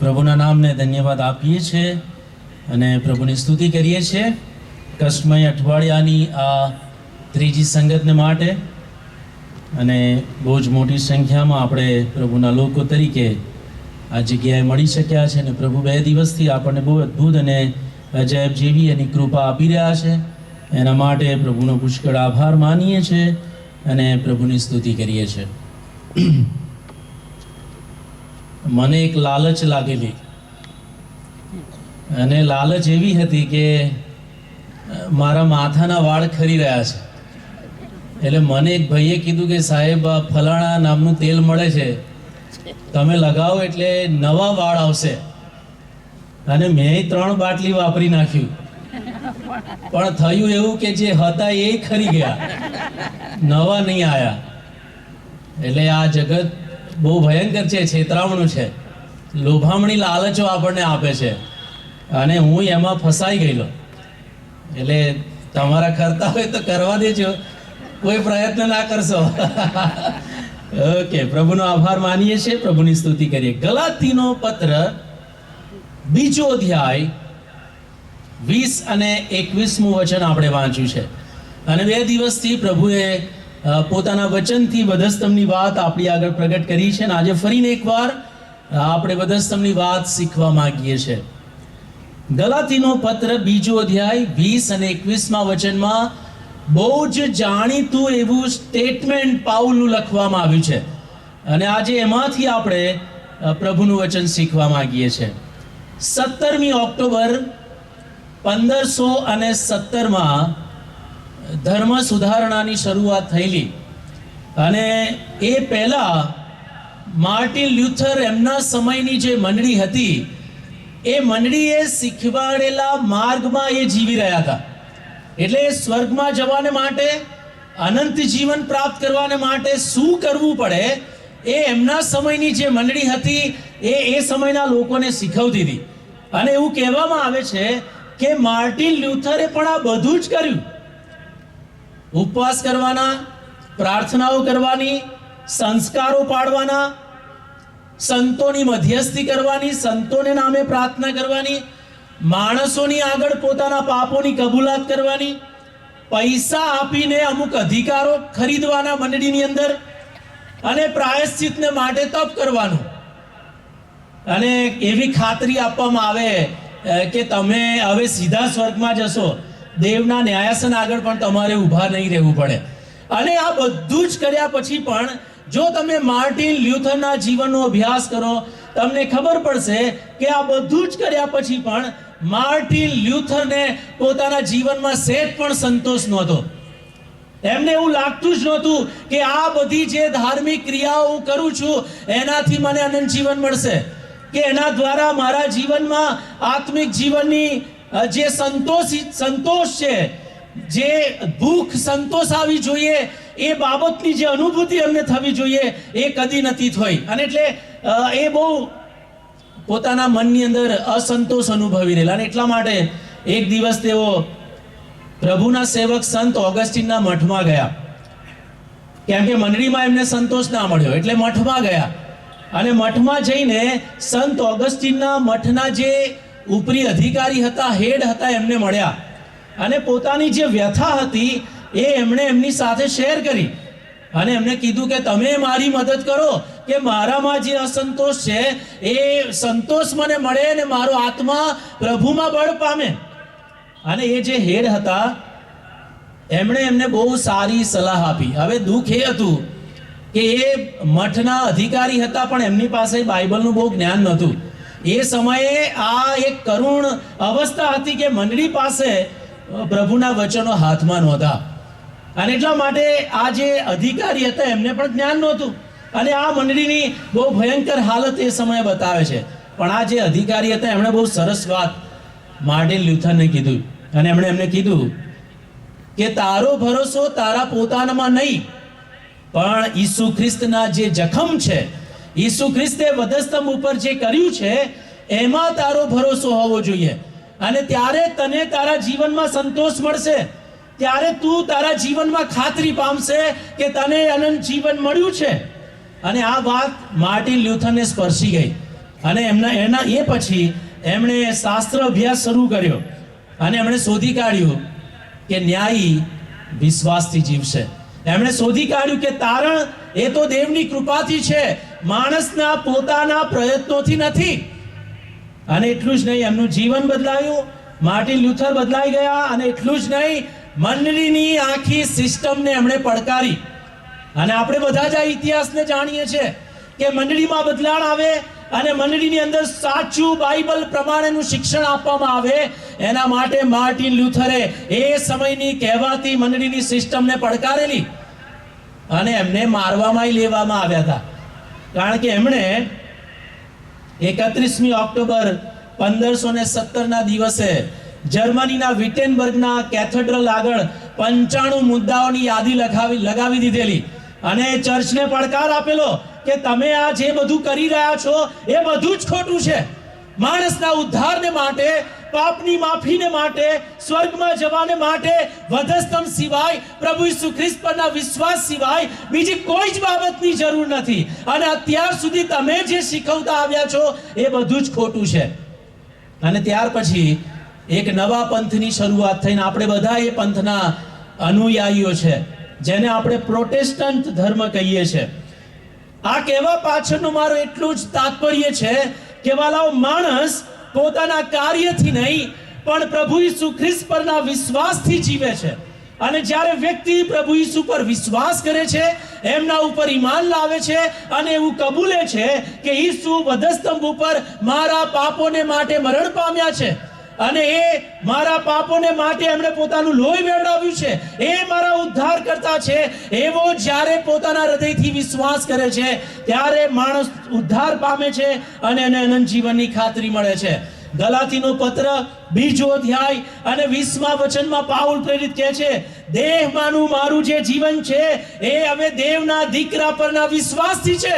પ્રભુના નામને ધન્યવાદ આપીએ છીએ અને પ્રભુની સ્તુતિ કરીએ છીએ કષ્ટમય અઠવાડિયાની આ ત્રીજી સંગતને માટે અને બહુ જ મોટી સંખ્યામાં આપણે પ્રભુના લોકો તરીકે આ જગ્યાએ મળી શક્યા છે અને પ્રભુ 2 દિવસથી આપણને બહુ અદ્ભુત અને અજાયબ જેવી એની કૃપા આપી રહ્યા છે. એના માટે પ્રભુનો પુષ્કળ આભાર માનીએ છીએ અને પ્રભુની સ્તુતિ કરીએ છીએ. મને એક લાલચ લાગેલી અને લાલચ એવી હતી કે મારા માથાના વાળ ખરી રહ્યા છે. એટલે મને એક ભાઈએ કીધું કે સાહેબ આ ફલાણા નામનું તેલ મળે છે, તમે લગાવો એટલે નવા વાળ આવશે. અને મેં 3 બાટલી વાપરી નાખ્યું, પણ થયું એવું કે જે હતા એ ખરી ગયા, નવા નહીં આવ્યા. એટલે આ જગત બહુ ભયંકર છે, છેતરામણું છે, લોભામણી લાલચો આપણને આપે છે અને હું એમાં ફસાઈ ગયેલો. એટલે તમારા કરતા હોય તો કરવા દેજો, કોઈ પ્રયત્ન ના કરશો. ઓકે, પ્રભુનો આભાર માનીએ છીએ, પ્રભુની સ્તુતિ કરીએ. ગલાતીનો પત્ર 2 અધ્યાય 20 અને 21મું વચન આપણે વાંચ્યું છે અને 2 દિવસથી પ્રભુએ પોતાના વચનથી વધસ્તંભની વાત આપણી આગળ પ્રગટ કરી છે અને આજે ફરીને એકવાર આપણે વધસ્તંભની વાત શીખવા માંગીએ છીએ. ગલાતીનો પત્ર 2 અધ્યાય 20 અને 21માં વચનમાં બહુ જ જાણીતું એવું સ્ટેટમેન્ટ પાઉલનું લખવામાં આવ્યું છે અને આજે એમાંથી આપણે પ્રભુનું વચન શીખવા માંગીએ છીએ. 17મી ઓક્ટોબર 1517માં ધર્મ સુધારણાની શરૂઆત થયેલી અને એ પહેલા માર્ટિન લ્યુથર એમના સમયની જે મંડળી હતી એ મંડળીએ શીખવાડેલા માર્ગમાં એ જીવી રહ્યા હતા. એટલે સ્વર્ગમાં જવાને માટે, અનંત જીવન પ્રાપ્ત કરવાને માટે શું કરવું પડે એ એમના સમયની જે મંડળી હતી એ સમયના લોકોને શીખવતી હતી. અને એવું કહેવામાં આવે છે કે માર્ટિન લ્યુથરે પણ આ બધું જ કર્યું. ઉપવાસ કરવાના, પ્રાર્થનાઓ કરવાની, સંસ્કારો પાડવાના, સંતોની મધ્યસ્થી કરવાની, સંતોને નામે પ્રાર્થના કરવાની, માણસોની આગળ પોતાના પાપોની કબૂલાત કરવાની, પૈસા આપીને અમુક અધિકારો ખરીદવાના મંડળીની અંદર, અને પ્રાયશ્ચિતને માટે તપ કરવાનું. અને એવી ખાતરી આપવામાં આવે કે તમે હવે સીધા સ્વર્ગમાં જશો, દેવના ન્યાયાસન આગળ પણ તમારે ઊભા નહીં રહેવું પડે. અને આ બધું જ કર્યા પછી પણ જો તમે માર્ટિન લ્યુથરના જીવનનો અભ્યાસ કરો, તમને ખબર પડશે કે આ બધું જ કર્યા પછી પણ માર્ટિન લ્યુથરને પોતાના જીવનમાં સહેજ પણ સંતોષ નહોતો. એમને એવું લાગતું જ નહોતું કે આ બધી જે ધાર્મિક ક્રિયાઓ હું કરું છું એનાથી મને અનંત જીવન મળશે, કે એના દ્વારા મારા જીવનમાં આત્મિક જીવનની જે સંતોષ છે, જે ભૂખ સંતોષ આવી જોઈએ, એ બાબતની જે અનુભૂતિ અમને થવી જોઈએ એ કદી નથી થઈ. અને એટલે એ બહુ પોતાના મનની અંદર અસંતોષ અનુભવી રહેલા. અને એટલા માટે એક દિવસ તેઓ પ્રભુના સેવક સંત ઓગસ્ટીનના મઠમાં ગયા, કેમ કે મંડળીમાં એમને સંતોષ ના મળ્યો એટલે મઠમાં ગયા. અને મઠમાં જઈને સંત ઓગસ્ટીનના મઠના જે ઉપરી અધિકારી હતા, હેડ હતા, એમને મળ્યા અને પોતાની જે વ્યથા હતી એ એમણે એમની સાથે શેર કરી અને એમને કીધું કે તમે મારી મદદ કરો કે મારામાં જે અસંતોષ છે એ સંતોષ મને મળે અને મારો આત્મા પ્રભુમાં બળ પામે. અને એ જે હેડ હતા એમણે એમને બહુ સારી સલાહ આપી. હવે દુઃખ એ હતું કે એ મઠના અધિકારી હતા પણ એમની પાસે બાઇબલનું બહુ જ્ઞાન નહોતું. એ સમયે આ એક કરુણ અવસ્થા હતી કે મંડળી પાસે પ્રભુના વચનો હાથમાં નહોતા અને એટલા માટે આ જે અધિકારી હતા એમને પણ જ્ઞાન નહોતું. અને આ મંડળીની બહુ ભયંકર હાલત એ સમયે બતાવે છે. પણ આ જે અધિકારી હતા એમણે બહુ સરસ વાત માર્ટિન લ્યુથરને કીધું અને એમણે એમને કીધું કે તારો ભરોસો તારા પોતાનામાં નહીં, પણ ઈસુ ખ્રિસ્તના જે જખમ છે, ઈસુ ખ્રિસ્તે વધસ્તંભ ઉપર જે કર્યું છે એમાં તારો ભરોસો હોવો જોઈએ. અને ત્યારે તને તારા જીવનમાં સંતોષ મળશે, ત્યારે તું તારા જીવનમાં ખાતરી પામશે કે તને અનંત જીવન મળ્યું છે. અને આ વાત માર્ટિન લ્યુથરને સ્પર્શી ગઈ અને એના એ પછી એમણે શાસ્ત્ર અભ્યાસ શરૂ કર્યો અને એમણે શોધી કાઢ્યું કે ન્યાયી વિશ્વાસથી જીવશે. એમણે શોધી કાઢ્યું કે તારણ એ તો દેવની કૃપાથી છે, માણસના પોતાના પ્રયત્નોથી નથી. અને એટલું જ નહીં, એમનું જીવન બદલાયું, માર્ટિન લ્યુથર બદલાઈ ગયા. અને એટલું જ નહીં, મંડળીની આખી સિસ્ટમને એમણે પડકારી. અને આપણે બધા જ આ ઇતિહાસને જાણીએ છીએ કે મંડળીમાં બદલાણ આવે અને મંડળીની અંદર સાચું બાઇબલ પ્રમાણેનું શિક્ષણ આપવામાં આવે. એના માટે માર્ટિન લ્યુથરે એ સમયની કહેવાતી મંડળીની સિસ્ટમને પડકારેલી અને એમને મારવામાં લેવામાં આવ્યા હતા. કારણ કે એમણે 31મી ઓક્ટોબર 1517ના દિવસે જર્મનીના વિટેનબર્ગના કેથેડ્રલ આગળ 95 મુદ્દાઓની યાદી લગાવી દીધેલી અને ચર્ચને પડકાર આપેલો કે તમે આ જે બધું કરી રહ્યા છો એ બધું જ ખોટું છે. માણસના ઉદ્ધારને માટે, પાપની માફીને માટે, સ્વર્ગમાં જવાને માટે વધસ્તંભ સિવાય, પ્રભુ ઈસુ ખ્રિસ્ત પરના વિશ્વાસ સિવાય બીજી કોઈ જ બાબતની જરૂર નથી. અને અત્યાર સુધી તમે જે શીખવતા આવ્યા છો એ બધું જ ખોટું છે. અને ત્યાર પછી એક નવા પંથની શરૂઆત થઈને આપણે બધા એ પંથના અનુયાયીઓ છે, જેને આપણે પ્રોટેસ્ટન્ટ ધર્મ કહીએ છીએ. આ કહેવા પાછળનું મારું એટલું જ તાત્પર્ય છે કે વાલાઓ, માણસ પોતાના કાર્યથી નહીં પણ પ્રભુ ઈસુ ખ્રિસ્ત પરના વિશ્વાસથી જીવે છે. અને જ્યારે વ્યક્તિ પ્રભુ ઈસુ પર વિશ્વાસ કરે છે, એમના ઉપર ઈમાન લાવે છે અને એવું કબૂલે છે કે ઈસુ વધસ્તંભ ઉપર મારા પાપોને માટે મરણ પામ્યા છે અને એ મારા પાપોને માટે એમણે પોતાનું લોહી વેવડાવ્યું છે, એ મારા ઉદ્ધાર કરતા છે, એવો જ્યારે પોતાના હૃદયથી વિશ્વાસ કરે છે ત્યારે માણસ ઉદ્ધાર પામે છે અને એને અનંત જીવનની ખાતરી મળે છે. ગલાતીનો પત્ર 2 અધ્યાય અને 20મા વચનમાં પાઉલ પ્રેરિત કહે છે, દેહમાંનું મારું જે જીવન છે એ હવે દેવના દીકરા પરના વિશ્વાસથી છે,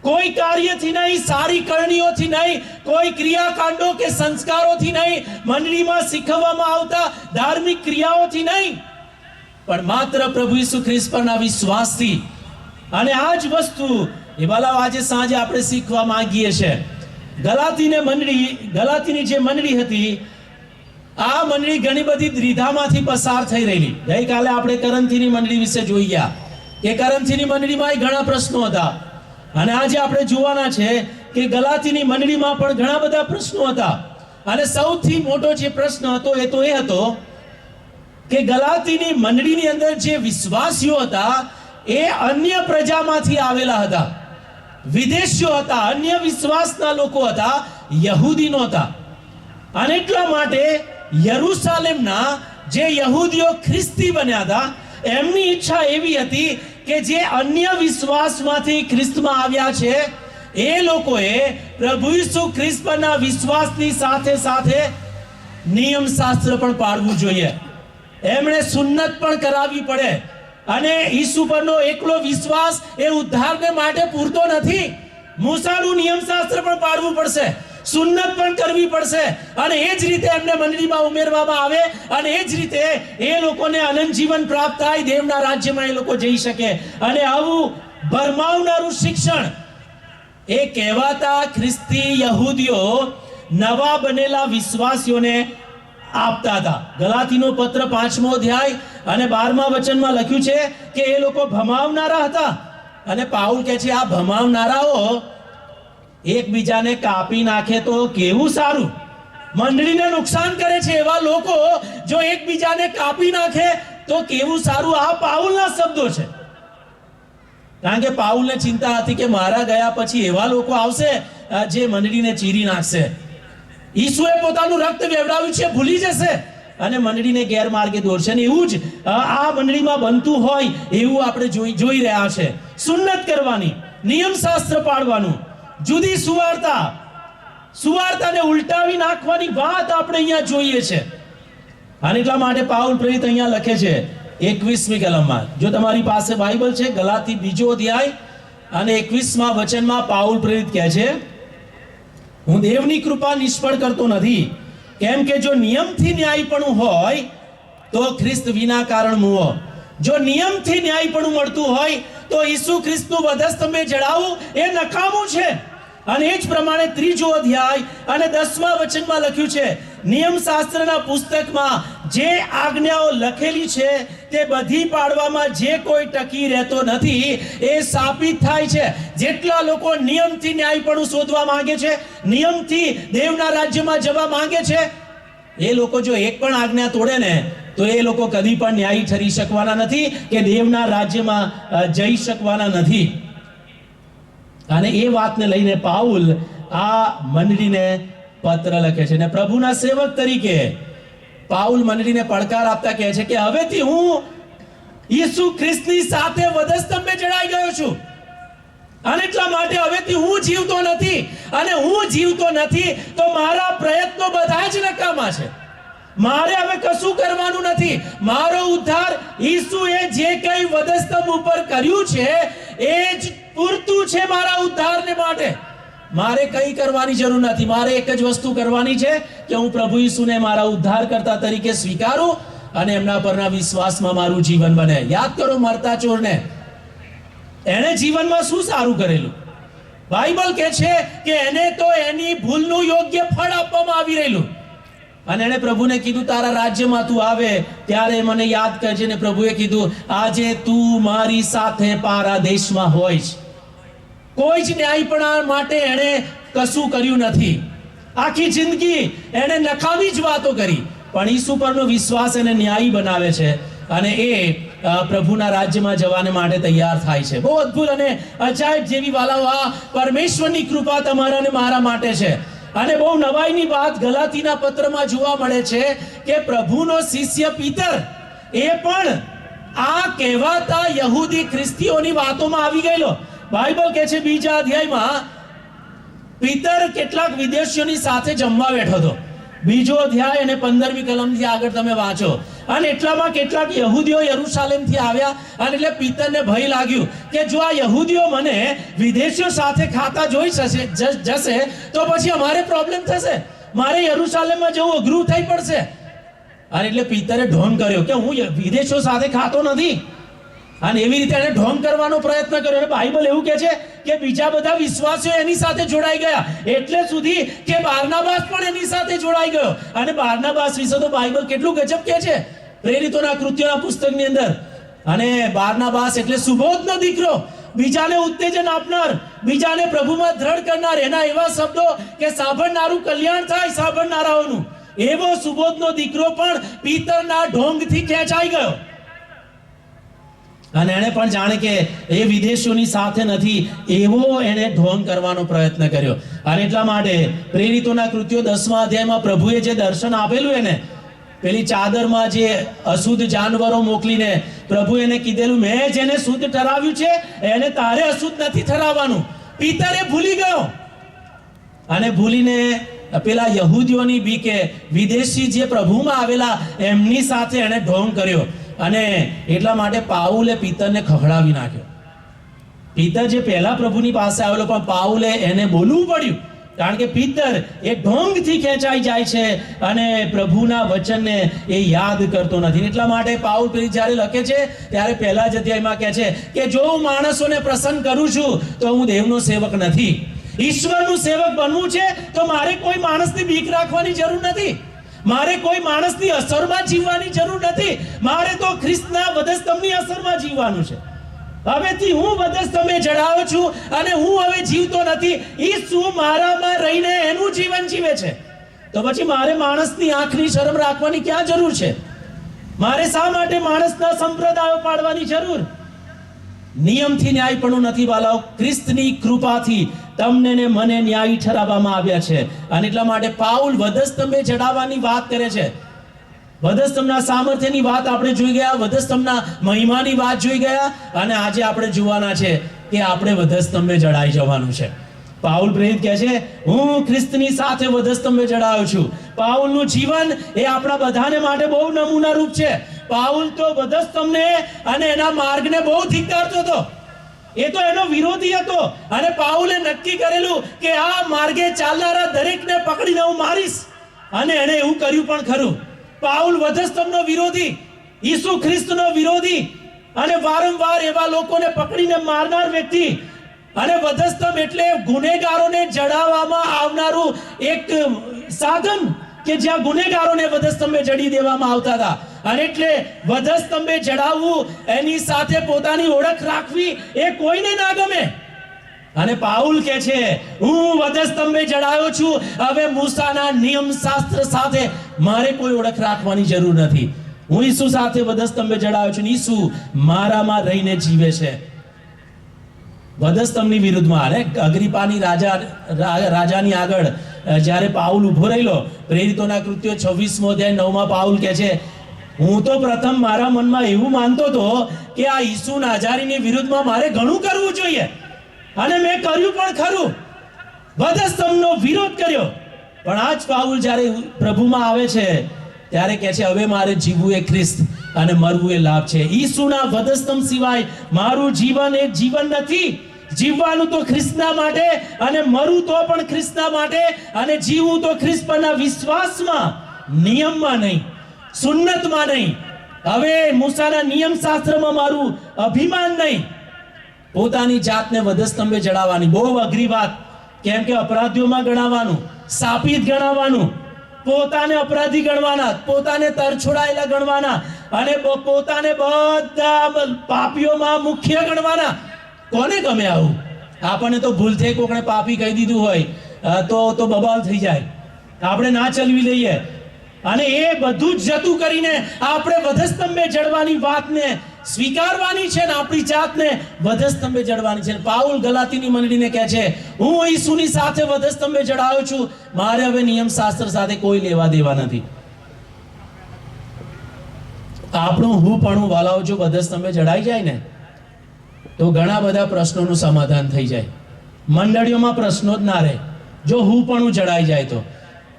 કોઈ કાર્યથી નહીં, સારી કરણીઓથી નહીં, કોઈ ક્રિયાકાંડો કે સંસ્કારોથી નહીં, મંડળીમાં શીખવવામાં આવતા ધાર્મિક ક્રિયાઓથી નહીં, પણ માત્ર પ્રભુ ઈસુ ખ્રિસ્ત પરના વિશ્વાસથી. અને આ જ વસ્તુ એ વાલાઓ આજે સાંજે આપણે શીખવા માંગીએ છીએ. ગલાતીની જે મંડળી હતી, આ મંડળી ઘણી બધી દ્વિધામાંથી પસાર થઈ રહેલી. ગઈકાલે આપણે કરંથીની મંડળી વિશે જોઈ ગયા કે કરંથીની મંડળીમાં ઘણા પ્રશ્નો હતા અને આજે આપણે જોવાના છે કે ગલાતીની મંડળીમાં પણ ઘણા બધા પ્રશ્નો હતા. અને સૌથી મોટો જે પ્રશ્ન હતો એ હતો કે ગલાતીની મંડળીની અંદર જે વિશ્વાસીઓ હતા એ અન્ય પ્રજામાંથી આવેલા હતા, વિદેશીઓ હતા, અન્ય વિશ્વાસના લોકો હતા, યહૂદી નહોતા. અને એટલા માટે યરૂશાલેમના જે યહૂદીઓ ખ્રિસ્તી બન્યા હતા, એમની ઈચ્છા એવી હતી કે જે અન્ય વિશ્વાસમાંથી ખ્રિસ્તમાં આવ્યા છે એ લોકોએ પ્રભુ ઈસુ ખ્રિસ્ત પરના વિશ્વાસની સાથે સાથે નિયમ શાસ્ત્ર પણ પાળવું જોઈએ. એમણે સુન્નત પણ કરાવવી પડે. અને ઈસુ પરનો એકલો વિશ્વાસ એ ઉદ્ધારને માટે પૂરતો નથી. મૂસાનું નિયમ શાસ્ત્ર પણ પાળવું પડશે, સુન્નત પણ કરવી પડશે અને એ જ રીતે એમને મંડળીમાં ઉમેરવામાં આવે અને એ જ રીતે એ લોકોને અનંત જીવન પ્રાપ્ત થાય, દેવના રાજ્યમાં એ લોકો જઈ શકે. અને આવું ભરમાવનારું શિક્ષણ એ કહેવાતા ખ્રિસ્તી યહૂદીઓ નવા બનેલા વિશ્વાસીઓને આપતા હતા. ગલાતીનો પત્ર 5મો અધ્યાય અને 12મા વચનમાં લખ્યું છે કે એ લોકો ભમાવનારા હતા. અને પાઉલ કહે છે આ ભમાવનારાઓ એકબીજાને કાપી નાખે તો કેવું સારું. મંડળીને નુકસાન કરે છે એવા લોકો જો એકબીજાને કાપી નાખે તો કેવું સારું. આ પાઉલના શબ્દો છે. કારણ કે પાઉલને ચિંતા હતી કે મારા ગયા પછી એવા લોકો આવશે જે મંડળીને ચીરી નાખશે. ઈસુએ પોતાનું રક્ત વેવડાવ્યું છે, ભૂલી જશે અને મંડળીને ગેરમાર્ગે દોરશે. અને એવું જ આ મંડળીમાં બનતું હોય એવું આપણે જોઈ રહ્યા છે. સુન્નત કરવાની, નિયમ શાસ્ત્ર પાળવાનું, જુદી સુવાર્તાને ઉલટાવી નાખવાની વાત આપણે અહીંયા જોઈએ છે. અને એટલા માટે પાઉલ પ્રેરિત અહીંયા લખે છે 21મી કલમમાં, જો તમારી પાસે બાઇબલ છે, ગલાતી 2 અધ્યાય અને 21મા વચનમાં પાઉલ પ્રેરિત કહે છે, હું દેવની કૃપા નિષ્ફળ કરતો નથી, કેમ કે જો નિયમથી ન્યાયપણું હોય તો ખ્રિસ્ત વિના કારણ મુઓ. જો નિયમથી ન્યાયપણું મળતું હોય તો ઈસુ ખ્રિસ્તનું વધસ્તંભે જડાવવું એ નકામું છે. અને એ જ પ્રમાણે 3 અધ્યાય અને 10મા વચનમાં લખ્યું છે, નિયમશાસ્ત્રના પુસ્તકમાં જે આજ્ઞાઓ લખેલી છે તે બધી પાડવામાં જે કોઈ ટકી રહેતો નથી એ સાબિત થાય છે. જેટલા લોકો નિયમથી ન્યાયપણું શોધવા માંગે છે, નિયમથી દેવના રાજ્યમાં જવા માંગે છે, એ લોકો જો એક પણ આજ્ઞા તોડે ને તો એ લોકો કદી પણ ન્યાયી ઠરી શકવાના નથી કે દેવના રાજ્યમાં જઈ શકવાના નથી. અને એ વાતને લઈને પાઉલ આ મંડળીને પત્ર લખે છે અને પ્રભુના સેવક તરીકે પાઉલ મંડળીને પડકાર આપતા કહે છે કે હવેથી હું ઈસુ ખ્રિસ્તની સાથે વધસ્તંભે જડાઈ ગયો છું અને એટલા માટે હવેથી હું જીવતો નથી, અને હું જીવતો નથી તો મારા પ્રયત્નો બધા જ નકામા છે. મારે હવે કશું કરવાનું નથી. મારો ઉદ્ધાર ઈસુએ જે કંઈ વધસ્તંભ ઉપર કર્યું છે એ જ પૂરતું છે મારા ઉદ્ધારને માટે. મારે કંઈ કરવાની જરૂર નથી. મારે એક જ વસ્તુ કરવાની છે કે હું પ્રભુ ઈસુને મારા ઉદ્ધારકર્તા તરીકે સ્વીકારું અને એમના પરના વિશ્વાસમાં મારું જીવન બને. યાદ કરો મરતા ચોરને, એણે જીવનમાં શું સારું કરેલું? બાઇબલ કહે છે કે એને તો એની ભૂલનું યોગ્ય ફળ આપવામાં આવી રહેલું, અને એણે પ્રભુને કીધું તારા રાજ્યમાં તું આવે ત્યારે મને યાદ કરજે. ને પ્રભુએ કીધું આજે તું મારી સાથે પારાદેશમાં હોઈશ. કોઈ જ ન્યાયપણા માટે એણે કશું કર્યું નથી. આખી જિંદગી એણે નકામી જ વાતો કરી, પણ ઈસુ પરનો વિશ્વાસ એને ન્યાયી બનાવે છે અને એ પ્રભુના રાજ્યમાં જવાને માટે તૈયાર થાય છે. બહુ અદ્ભુત અને અજાયબ જેવી વાલાઓ આ પરમેશ્વરની કૃપા તમારા અને મારા માટે છે. અને બહુ નવાઈની વાત ગલાતીના પત્રમાં જોવા મળે છે કે પ્રભુનો શિષ્ય પીતર એ પણ આ કહેવાતા યહૂદી ખ્રિસ્તીઓની વાતોમાં આવી ગયેલો. બાઇબલ કહે છે 2 અધ્યાયમાં પીતર કેટલાક વિદેશીઓની સાથે જમવા બેઠો હતો. 2 અધ્યાય અને 15મી કલમથી આગળ તમે વાંચો. અને એટલામાં કેટલાક યહૂદીઓ યરૂશાલેમથી આવ્યા, અને એટલે પીતરને ભય લાગ્યું કે જો આ યહૂદીઓ મને વિદેશીઓ સાથે ખાતા જોઈ જશે તો પછી અમારે પ્રોબ્લેમ થશે, મારે યરૂશાલેમમાં જવું અઘરું થઈ પડશે. અને એટલે પીતરે ઢોંગ કર્યો કે હું વિદેશીઓ સાથે ખાતો નથી, અને એવી રીતે એને ઢોંગ કરવાનો પ્રયત્ન કર્યો. અને બાઇબલ એવું કહે છે કે બીજા બધા વિશ્વાસીઓ એની સાથે જોડાઈ ગયા, એટલે સુધી કે બારનાબાસ પણ એની સાથે જોડાઈ ગયો. અને બારનાબાસ વિશે તો બાઇબલ કેટલું ગજબ કહે છે પ્રેરિતોના કૃત્યોના પુસ્તકની અંદર. અને બારનાબાસ એટલે સુબોધનો દીકરો, બીજાને ઉત્તેજન આપનાર, બીજાને પ્રભુમાં દ્રઢ કરનાર. એના એવા શબ્દો કે સાંભળનારું કલ્યાણ થાય સાંભળનારાઓનું. એવો સુબોધનો દીકરો પણ પીતરના ઢોંગથી ખેંચાઈ ગયો, અને એણે પણ જાણે કે એ વિદેશીઓની સાથે નથી એવો એણે ઢોંગ કરવાનો પ્રયત્ન કર્યો. અને એટલા માટે પ્રેરિતોના કૃત્યો 10મા અધ્યાયમાં પ્રભુએ જે દર્શન આપેલું એને પેલી ચાદરમાં જે અશુદ્ધ જાનવરો મોકલીને પ્રભુ એને કીધેલું મેં જેને શુદ્ધ ઠરાવ્યું છે એને તારે અશુદ્ધ નથી ઠરાવવાનું. પીતરે ભૂલી ગયો, અને ભૂલીને પેલા યહૂદીઓની બીકે વિદેશી જે પ્રભુમાં આવેલા એમની સાથે એણે ઢોંગ કર્યો. અને એટલા માટે પાઉલે પીતરને ખખડાવી નાખ્યો. પીતર જે પહેલા પ્રભુની પાસે આવેલો, પણ પાઉલે એને બોલવું પડ્યું, કારણ કે પીતર એ ઢોંગથી ખેંચાઈ જાય છે અને પ્રભુના વચનને એ યાદ કરતો નથી. એટલા માટે પાઉલ જ્યારે લખે છે ત્યારે પહેલા જ અધ્યાયમાં કહે છે કે જો હું માણસોને પ્રસન્ન કરું છું તો હું દેવનો સેવક નથી. ઈશ્વરનું સેવક બનવું છે તો મારે કોઈ માણસની બીક રાખવાની જરૂર નથી, મારે કોઈ માણસની અસરમાં જીવવાની જરૂર નથી. મારે તો ખ્રિસ્તના વધસ્તંભની અસરમાં જીવવાનું છે. હવેથી હું વધસ્તંભે જડાયો છું અને હું હવે જીવતો નથી, ઈસુ મારામાં રહીને એનું જીવન જીવે છે. તો પછી મારે માણસની આંખની શરમ રાખવાની ક્યાં જરૂર છે? મારે શા માટે માણસના સંપ્રદાયો પાડવાની જરૂર? નિયમથી ન્યાયપણું નથી વાલાઓ, ખ્રિસ્તની કૃપાથી તમને ને મને ન્યાયી ઠરાવવામાં આવ્યા છે. અને એટલા માટે પાઉલ વધસ્તંભે જડાવવાની વાત કરે છે. વધસ્તંભના સામર્થ્યની વાત આપણે જોઈ ગયા, વધસ્તંભના મહિમાની વાત જોઈ ગયા, અને આજે આપણે જોવાના છે કે આપણે વધસ્તંભે જડાઈ જવાનું છે. પાઉલ પ્રેરિત કહે છે હું ખ્રિસ્તની સાથે વધસ્તંભે જડાયો છું. પાઉલનું જીવન એ આપણા બધાને માટે બહુ નમૂના રૂપ છે. પાઉલ તો વધસ્તંભને અને એના માર્ગને બહુ ધિક્કારતો હતો, એ તો એનો વિરોધી હતો. અને પાઉલે નક્કી કરેલું કે આ માર્ગે ચાલનારા દરેકને પકડીને હું મારીશ, અને એણે એવું કર્યું પણ ખરું. પાઉલ વધસ્તંભનો વિરોધી, ઈસુ ખ્રિસ્તનો વિરોધી, અને વારંવાર એવા લોકોને પકડીને મારનાર વ્યક્તિ. અને વધસ્તંભ એટલે ગુનેગારોને જડાવવામાં આવનારું એક સાધન કે જ્યાં ગુનેગારોને વધસ્તંભે જડી દેવામાં આવતા હતા. અને એટલે વધસ્તંભે જડાવવું, એની સાથે પોતાની ઓળખ રાખવી એ કોઈને ના ગમે. અને પાઉલ કહે છે, હું વધસ્તંભે જડાયો છું, હવે મૂસાના નિયમ શાસ્ત્ર સાથે મારે કોઈ ઓળખ રાખવાની જરૂર નથી. હું ઈસુ સાથે વધસ્તંભે જડાયો છું. ઈસુ મારામાં રહીને જીવે છે. વધસ્તંભની વિરુદ્ધમાં અને અગ્રિપાની રાજાની આગળ જ્યારે પાઉલ ઉભો રહેલો, પ્રેરિતોના કૃત્યો 26મો અધ્યાય 9માં પાઉલ કહે છે, હું તો પ્રથમ મારા મનમાં એવું માનતો હતો કે આ ઈસુ નાજારીની વિરુદ્ધમાં મારે ઘણું કરવું જોઈએ, અને મેં કર્યું પણ ખરું, વધસ્તંભનો વિરોધ કર્યો. પણ આજ પાઉલ જ્યારે પ્રભુમાં આવે છે ત્યારે કહે છે, હવે મારે જીવવું એ ખ્રિસ્ત અને મરવું એ લાભ છે. ઈસુના વધસ્તંભ સિવાય મારું જીવન એ જીવન નથી. જીવવાનું તો ખ્રિસ્તના માટે, અને મરવું તો પણ ખ્રિસ્તના માટે, અને જીવવું તો ખ્રિસ્ત પરના વિશ્વાસમાં, નિયમમાં નહીં, સુન્નતમાં નહીં. હવે મૂસાના નિયમ શાસ્ત્રમાં મારું અભિમાન નહીં. પોતાની જાતને વધસ્તંભે જડાવવાની બહુ અઘરી વાત. કેમ કે અપરાધીઓમાં ગણાવવાનું, સાપિત ગણાવવાનું, પોતાને અપરાધી ગણવાના, પોતાને તરછોડાયેલા ગણવાના, અને પોતાને બધા પાપીઓમાં મુખ્ય ગણવાના. કોને ગમે આવું? આપણને તો ભૂલથી કોકને પાપી કહી દીધું હોય તો બબાલ થઈ જાય, આપણે ના ચલવી લઈએ. અને એ બધું જ જતું કરીને આપણે વધસ્તંભે જડવાની વાતને સ્વીકારવાની છે, ને આપણી જાતને વધસ્તંભે જડવાની છે. પાઉલ ગલાતીની મંડળીને કહે છે, હું ઈસુની સાથે વધસ્તંભે જડાયો છું, મારે હવે નિયમ શાસ્ત્ર સાથે કોઈ લેવા દેવા નથી. આપણું હું પણ વાલાઓ જો વધસ્તંભે જડાઈ જાય ને તો ઘણા બધા પ્રશ્નોનું સમાધાન થઈ જાય. મંડળીઓમાં પ્રશ્નો જ ના રહે જો હું પણ જડાઈ જાય તો.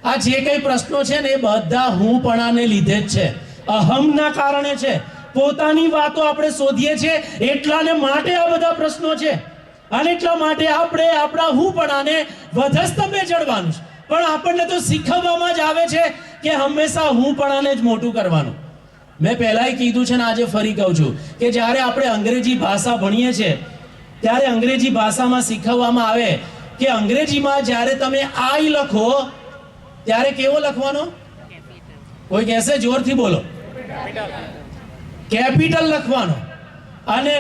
આ જે કઈ પ્રશ્નો છે ને એ બધા હું પણાને લીધે જ છે, અહમના કારણે છે. પોતાની વાતો આપણે શોધીએ છીએ એટલાને માટે આ બધા પ્રશ્નો છે, અને એટલા માટે આપણે આપણા હું પણાને વધસ્તંભે જડવાનું છે. પણ આપણને તો શીખવવામાં જ આવે છે કે હંમેશા હું પણાને જ મોટું કરવાનું. મેં પહેલાય કીધું છે ને આજે ફરી કહું છું કે જ્યારે આપણે અંગ્રેજી ભાષા ભણીએ છીએ ત્યારે અંગ્રેજી ભાષામાં શીખવવામાં આવે કે અંગ્રેજીમાં જ્યારે તમે આઈ લખો ત્યારે કેવો લખવાનો? કોઈ કહેશે? જોરથી બોલો. કેપિટલ લખવાનો. અને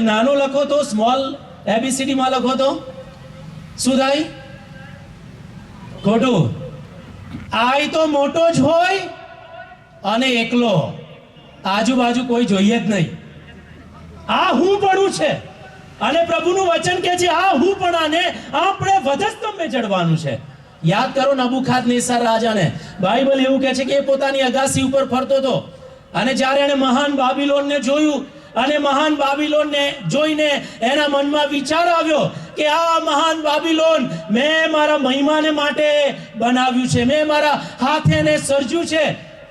નાનો લખો તો સ્મોલ એબીસીડી માં લખો તો શું થાય? ખોટું. આઈ તો મોટો જ હોય અને એકલો, આજુબાજુ કોઈ જોઈએ જ નહીં. આ હું પણ છે, અને પ્રભુનું વચન કહે છે આ હું પણ આને આપણે વધસ્તંભે જડવાનું છે. યાદ કરો નબુખાદનેસર રાજાને. બાઇબલ એવું કહે છે કે એ પોતાની અગાસી ઉપર ફરતો હતો, અને જ્યારે એને મહાન બાબિલોનને જોયું, અને મહાન બાબિલોનને જોઈને એના મનમાં વિચાર આવ્યો કે આ મહાન બાબિલોન મેં મારા મહિમાને માટે બનાવ્યું છે, મેં મારા હાથે એને સર્જ્યું છે.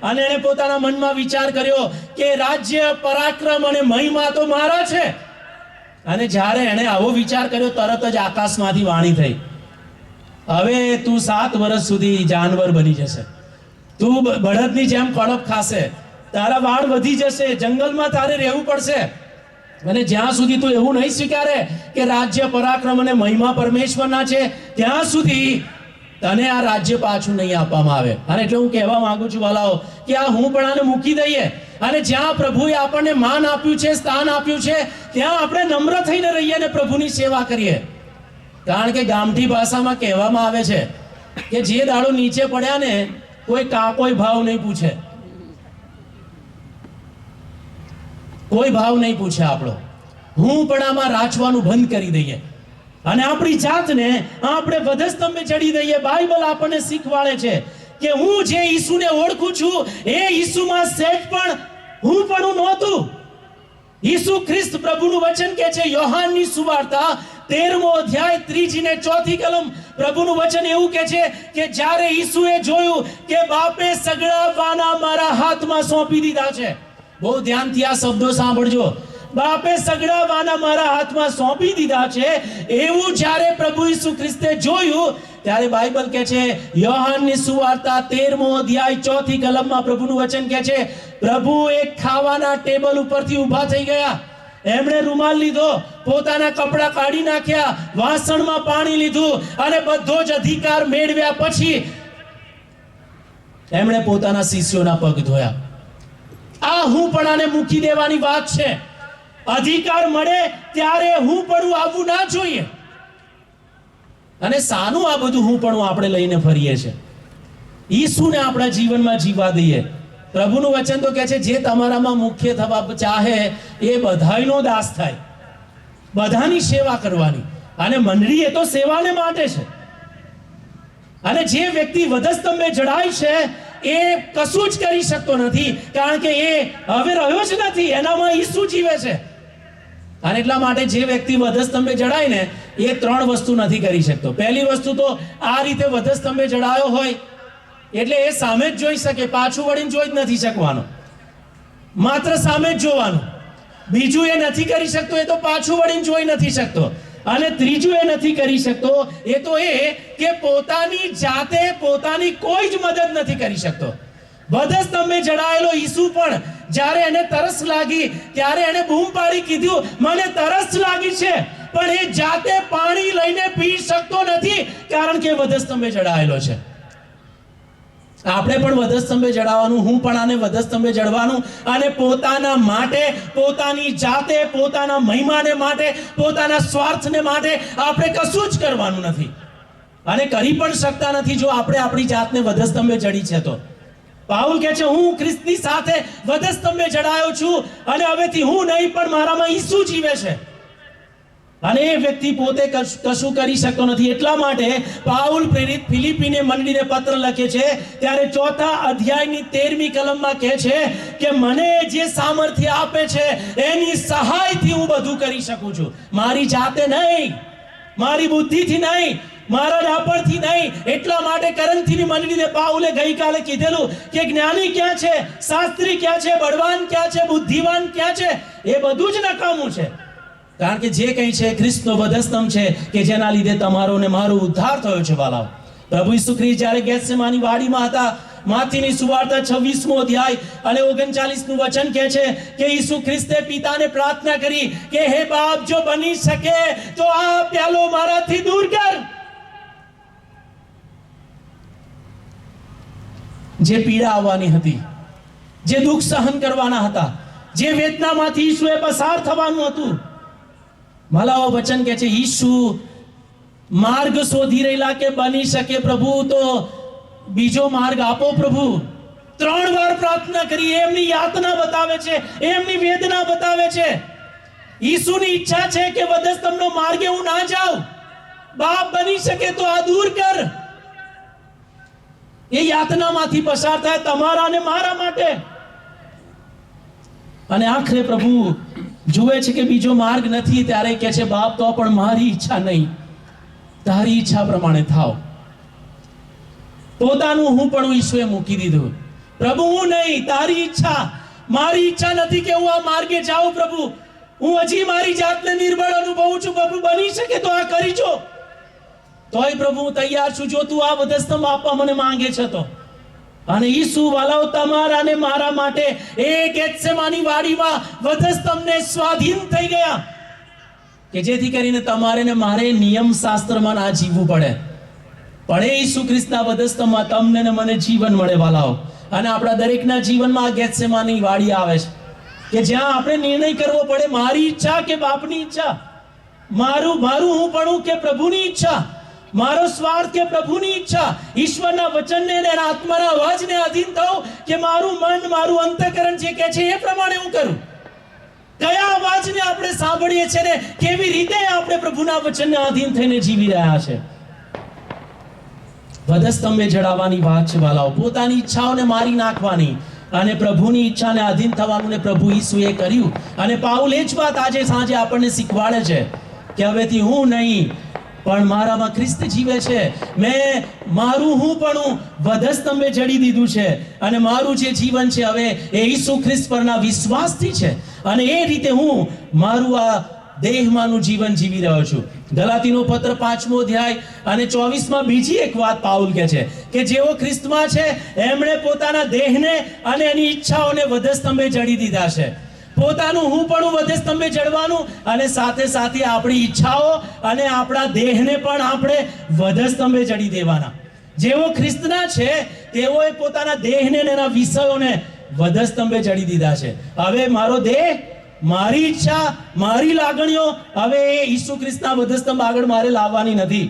અને એને પોતાના મનમાં વિચાર કર્યો કે રાજ્ય, પરાક્રમ અને મહિમા તો મારા છે. અને જ્યારે એણે આવો વિચાર કર્યો તરત જ આકાશમાંથી વાણી થઈ, હવે તું 7 વર્ષ સુધી જાનવર બની જશે, તું બળદની જેમ કડપ ખાશે, તારા વાળ વધી જશે, જંગલમાં તારે રહેવું પડશે. અને જ્યાં સુધી તું એવું નહીં સ્વીકારે કે રાજ્ય, પરાક્રમ અને મહિમા પરમેશ્વરના છે, ત્યાં સુધી તને આ રાજ્ય પાછું નહીં આપવામાં આવે. અને એટલે હું કહેવા માંગુ છું વાલાઓ કે આ હું પણ આને મૂકી દઈએ, અને જ્યાં પ્રભુએ આપણને માન આપ્યું છે, સ્થાન આપ્યું છે, ત્યાં આપણે નમ્ર થઈને રહીએ અને પ્રભુની સેવા કરીએ. કારણ કે ગામઠી ભાષામાં કહેવામાં આવે છે કે જે દાડો નીચે પડ્યા ને કોઈ ભાવ નહીં પૂછે, કોઈ ભાવ નહીં પૂછે આપણો. હું પણ આમાં રાચવાનું બંધ કરી દઈએ અને આપણી જાતને આપણે વધસ્તંભે ચડી દઈએ. બાઇબલ આપણને શીખવાડે છે કે હું જે ઈસુને ઓળખું છું એ ઈસુમાં સહેજ પણ હું પણ નહોતું. ઈસુ ખ્રિસ્ત પ્રભુનું વચન કહે છે, યોહાનની સુવાર્તા 13મો અધ્યાય 3 ને 4 કલમ, પ્રભુનું વચન એવું કહે છે કે જ્યારે ઈસુએ જોયું કે બાપે સગડાવવાના મારા હાથમાં સોંપી દીધા છે. બહુ ધ્યાનથી આ શબ્દો સાંભળજો. બાપે સગડાવવાના મારા હાથમાં સોંપી દીધા છે, એવું જ્યારે પ્રભુ ઈસુ ખ્રિસ્તે જોયું ત્યારે બાઇબલ કહે છે, યોહાનની સુવાર્તા 13મો અધ્યાય 4 કલમમાં પ્રભુનું વચન કહે છે, પ્રભુ એક ખાવાના ટેબલ ઉપરથી ઊભા થઈ ગયા એમણે રૂમાલ લીધો, પોતાના કપડાં કાઢી નાખ્યા, વાસણમાં પાણી લીધું અને બધો જ અધિકાર મેળવ્યા પછી એમણે પોતાના શિષ્યોના પગ ધોયા. આ હું પણ આને મૂકી દેવાની વાત છે. અધિકાર મળે ત્યારે હું પણ આવવું ના જોઈએ. અને સાનું આ બધું હું પણ આપણે લઈને ફરીએ છીએ. ઈસુને આપણા જીવનમાં જીવવા દઈએ. પ્રભુનું વચન તો કહે છે, જે તમારામાં મુખ્ય થવા ચાહે એ બધાયનો દાસ થાય. બધાની સેવા કરવાની. અને મંડળી એ તો સેવાને માટે છે. અને જે વ્યક્તિ વધસ્તંભે જડાય છે એ કશું જ કરી શકતો નથી, કારણ કે એ હવે રહ્યો જ નથી, એનામાં ઈસુ જીવે છે. અને એટલા માટે જે વ્યક્તિ વધસ્તંભે જડાય ને એ 3 વસ્તુ નથી કરી શકતો. પહેલી વસ્તુ તો આ રીતે વધસ્તંભે જડાયો હોય એટલે એ સામે જ જોઈ શકે, પાછું વળીને જોઈ જ નથી શકવાનો, માત્ર સામે જ જોવાનું. બીજું એ નથી કરી શકતો, એ તો પાછું વળીને જોઈ નથી શકતો. અને ત્રીજું એ નથી કરી શકતો એ તો એ કે પોતાની જાતે પોતાની કોઈ જ મદદ નથી કરી શકતો. વધસ્તંભે જડાયેલો ઈસુ પણ જ્યારે એને તરસ લાગી ત્યારે એને બૂમ પાડી કીધું, મને તરસ લાગી છે, પણ એ જાતે પાણી લઈને પી શકતો નથી, કારણ કે વધસ્તંભે જડાયેલો છે. આપણે પણ વધસ્તંભે જડાવવાનું, હું પણ આને વધસ્તંભે જડવાનું, અને પોતાના માટે, પોતાની જાતે, પોતાના મહિમાને માટે, પોતાના સ્વાર્થને માટે આપણે કશું જ કરવાનું નથી અને કરી પણ શકતા નથી જો આપણે આપણી જાતને વધસ્તંભે જડી છે તો. પાઉલ કહે છે, હું ખ્રિસ્તની સાથે વધસ્તંભે જડાયો છું અને હવેથી હું નહીં પણ મારામાં ઈસુ જીવે છે. અને એ વ્યક્તિ પોતે કશું કરી શકતો નથી. એટલા માટે પાઉલ પ્રેરિત ફિલિપીને મંડળીને પત્ર લખે છે ત્યારે 4થા અધ્યાયની 13મી કલમમાં કહે છે કે મને જે સામર્થ્ય આપે છે એની સહાયથી હું બધું કરી શકું છું. મારી જાતે નહીં, મારી બુદ્ધિથી નહીં, મારા ડાપણથી નહીં. એટલા માટે કરંથીની મંડળીને પાઉલે ગઈકાલે કીધેલું કે જ્ઞાની ક્યાં છે, શાસ્ત્રી ક્યાં છે, બળવાન ક્યાં છે, બુદ્ધિવાન ક્યાં છે? એ બધું જ નકામું છે. કારણ કે જે કંઈ છે ખ્રિસ્તનો વધસ્તંભ છે કે જેના લીધે તમારો ને મારો ઉદ્ધાર થયો છે. વાલાઓ, પ્રભુ ઈસુ ખ્રિસ્ત જ્યારે ગેત્સેમાની વાડીમાં હતા, માથીની સુવાર્તા 26મો અધ્યાય અને 39નું વચન કહે છે કે ઈસુ ખ્રિસ્તે પિતાને પ્રાર્થના કરી કે હે બાપ, જો બની શકે તો આ પ્યાલો મારાથી દૂર કર. જે પીડા આવવાની હતી, જે દુઃખ સહન કરવાના હતા, જે વેદનામાંથી ઈસુએ પસાર થવાનું હતું, ભલાઓ વચન કહે છે ઈસુ માર્ગ શોધી રહેલા કે બની શકે પ્રભુ તો બીજો માર્ગ આપો પ્રભુ. 3 વાર પ્રાર્થના કરી. એમની યાતના બતાવે છે, એમની વેદના બતાવે છે. ઈસુની ઈચ્છા છે કે વધસ્તંભનો માર્ગે હું ના જાઉં, બાપ બની શકે તો આ દૂર કર. એ યાતનામાંથી પસાર થાય તમારા અને મારા માટે. અને આખરે પ્રભુ જુએ છે કે બીજો માર્ગ નથી ત્યારે કહે છે, બાપ તો પણ મારી ઈચ્છા નહીં, તારી ઈચ્છા પ્રમાણે થાવ. પોતાનું હું પણ ઈશ્વરે મૂકી દીધું. પ્રભુ હું નહીં, તારી ઈચ્છા. મારી ઈચ્છા નથી કે હું આ માર્ગે જાઉં પ્રભુ. હું હજી મારી જાતને નિર્બળ અનુભવું છું. પ્રભુ બની શકે તો આ કરી જો. તોય પ્રભુ હું તૈયાર છું જો તું આ વધસ્તંભ આપવા મને માંગે છે તો. અને ઈસુ વાલાઓ તમારા ને મારા માટે એ ગેત્સેમાની વાડીમાં વધસ્તંભને સ્વાધીન થઈ ગયા કે જેથી કરીને તમારે ને મારે નિયમ શાસ્ત્રમાં ના જીવવું પડે, પણ એ ઈસુ ખ્રિસ્તના વધસ્તંભમાં તમને ને મને જીવન મળે. વાલાઓ, અને આપણા દરેકના જીવનમાં આ ગેત્સેમાની વાડી આવે છે કે જ્યાં આપણે નિર્ણય કરવો પડે, મારી ઈચ્છા કે બાપની ઈચ્છા, મારું હું પણ કે પ્રભુની ઈચ્છા, મારો સ્વાર્થ કે પ્રભુની ઈચ્છા. ઈશ્વરના વચનને અને આત્માના અવાજને આધીન થાઉં કે મારું મન, મારું અંતઃકરણ જે કહે છે એ પ્રમાણે હું કરું. કયા અવાજને આપણે સાંભળીએ છીએ ને કેવી રીતે આપણે પ્રભુના વચનને આધીન થઈને જીવી રહ્યા છે. વધસ્તંભે જડાવવાની વાત છે વાલાઓ. પોતાની ઈચ્છાઓને મારી નાખવાની અને પ્રભુની ઈચ્છાને આધીન થવાનું ને પ્રભુ ઈસુએ કર્યું. અને પાઉલ એ જ વાત આજે સાંજે આપણને શીખવાડે છે કે હવેથી હું નહીં પણ મારામાં ખ્રિસ્ત જીવે છે. મેં મારું હું પણ વધસ્તંભે જડી દીધું છે અને મારું જે જીવન છે હવે એ ઈસુ ખ્રિસ્ત પરના વિશ્વાસથી છે. અને એ રીતે હું મારું આ દેહમાંનું જીવન જીવી રહ્યો છું. ગલાતીનો પત્ર 5મો અધ્યાય અને 24માં બીજી એક વાત પાઉલ કહે છે કે જેઓ ખ્રિસ્તમાં છે એમણે પોતાના દેહને અને એની ઈચ્છાઓને વધસ્તંભે જડી દીધા છે. પોતાનું હું પણ વધસ્તંભે જડવાનું, અને સાથે સાથે આપણી ઈચ્છાઓ અને આપણા દેહને પણ આપણે વધસ્તંભે જડી દેવાના. જેવો ખ્રિસ્તના છે તેઓએ પોતાના દેહને અને એના વિષયોને વધસ્તંભે જડી દીધા છે. હવે મારો દેહ, મારી ઈચ્છા, મારી લાગણીઓ હવે એ ઈસુ ખ્રિસ્તના વધસ્તંભ આગળ મારે લાવવાની નથી.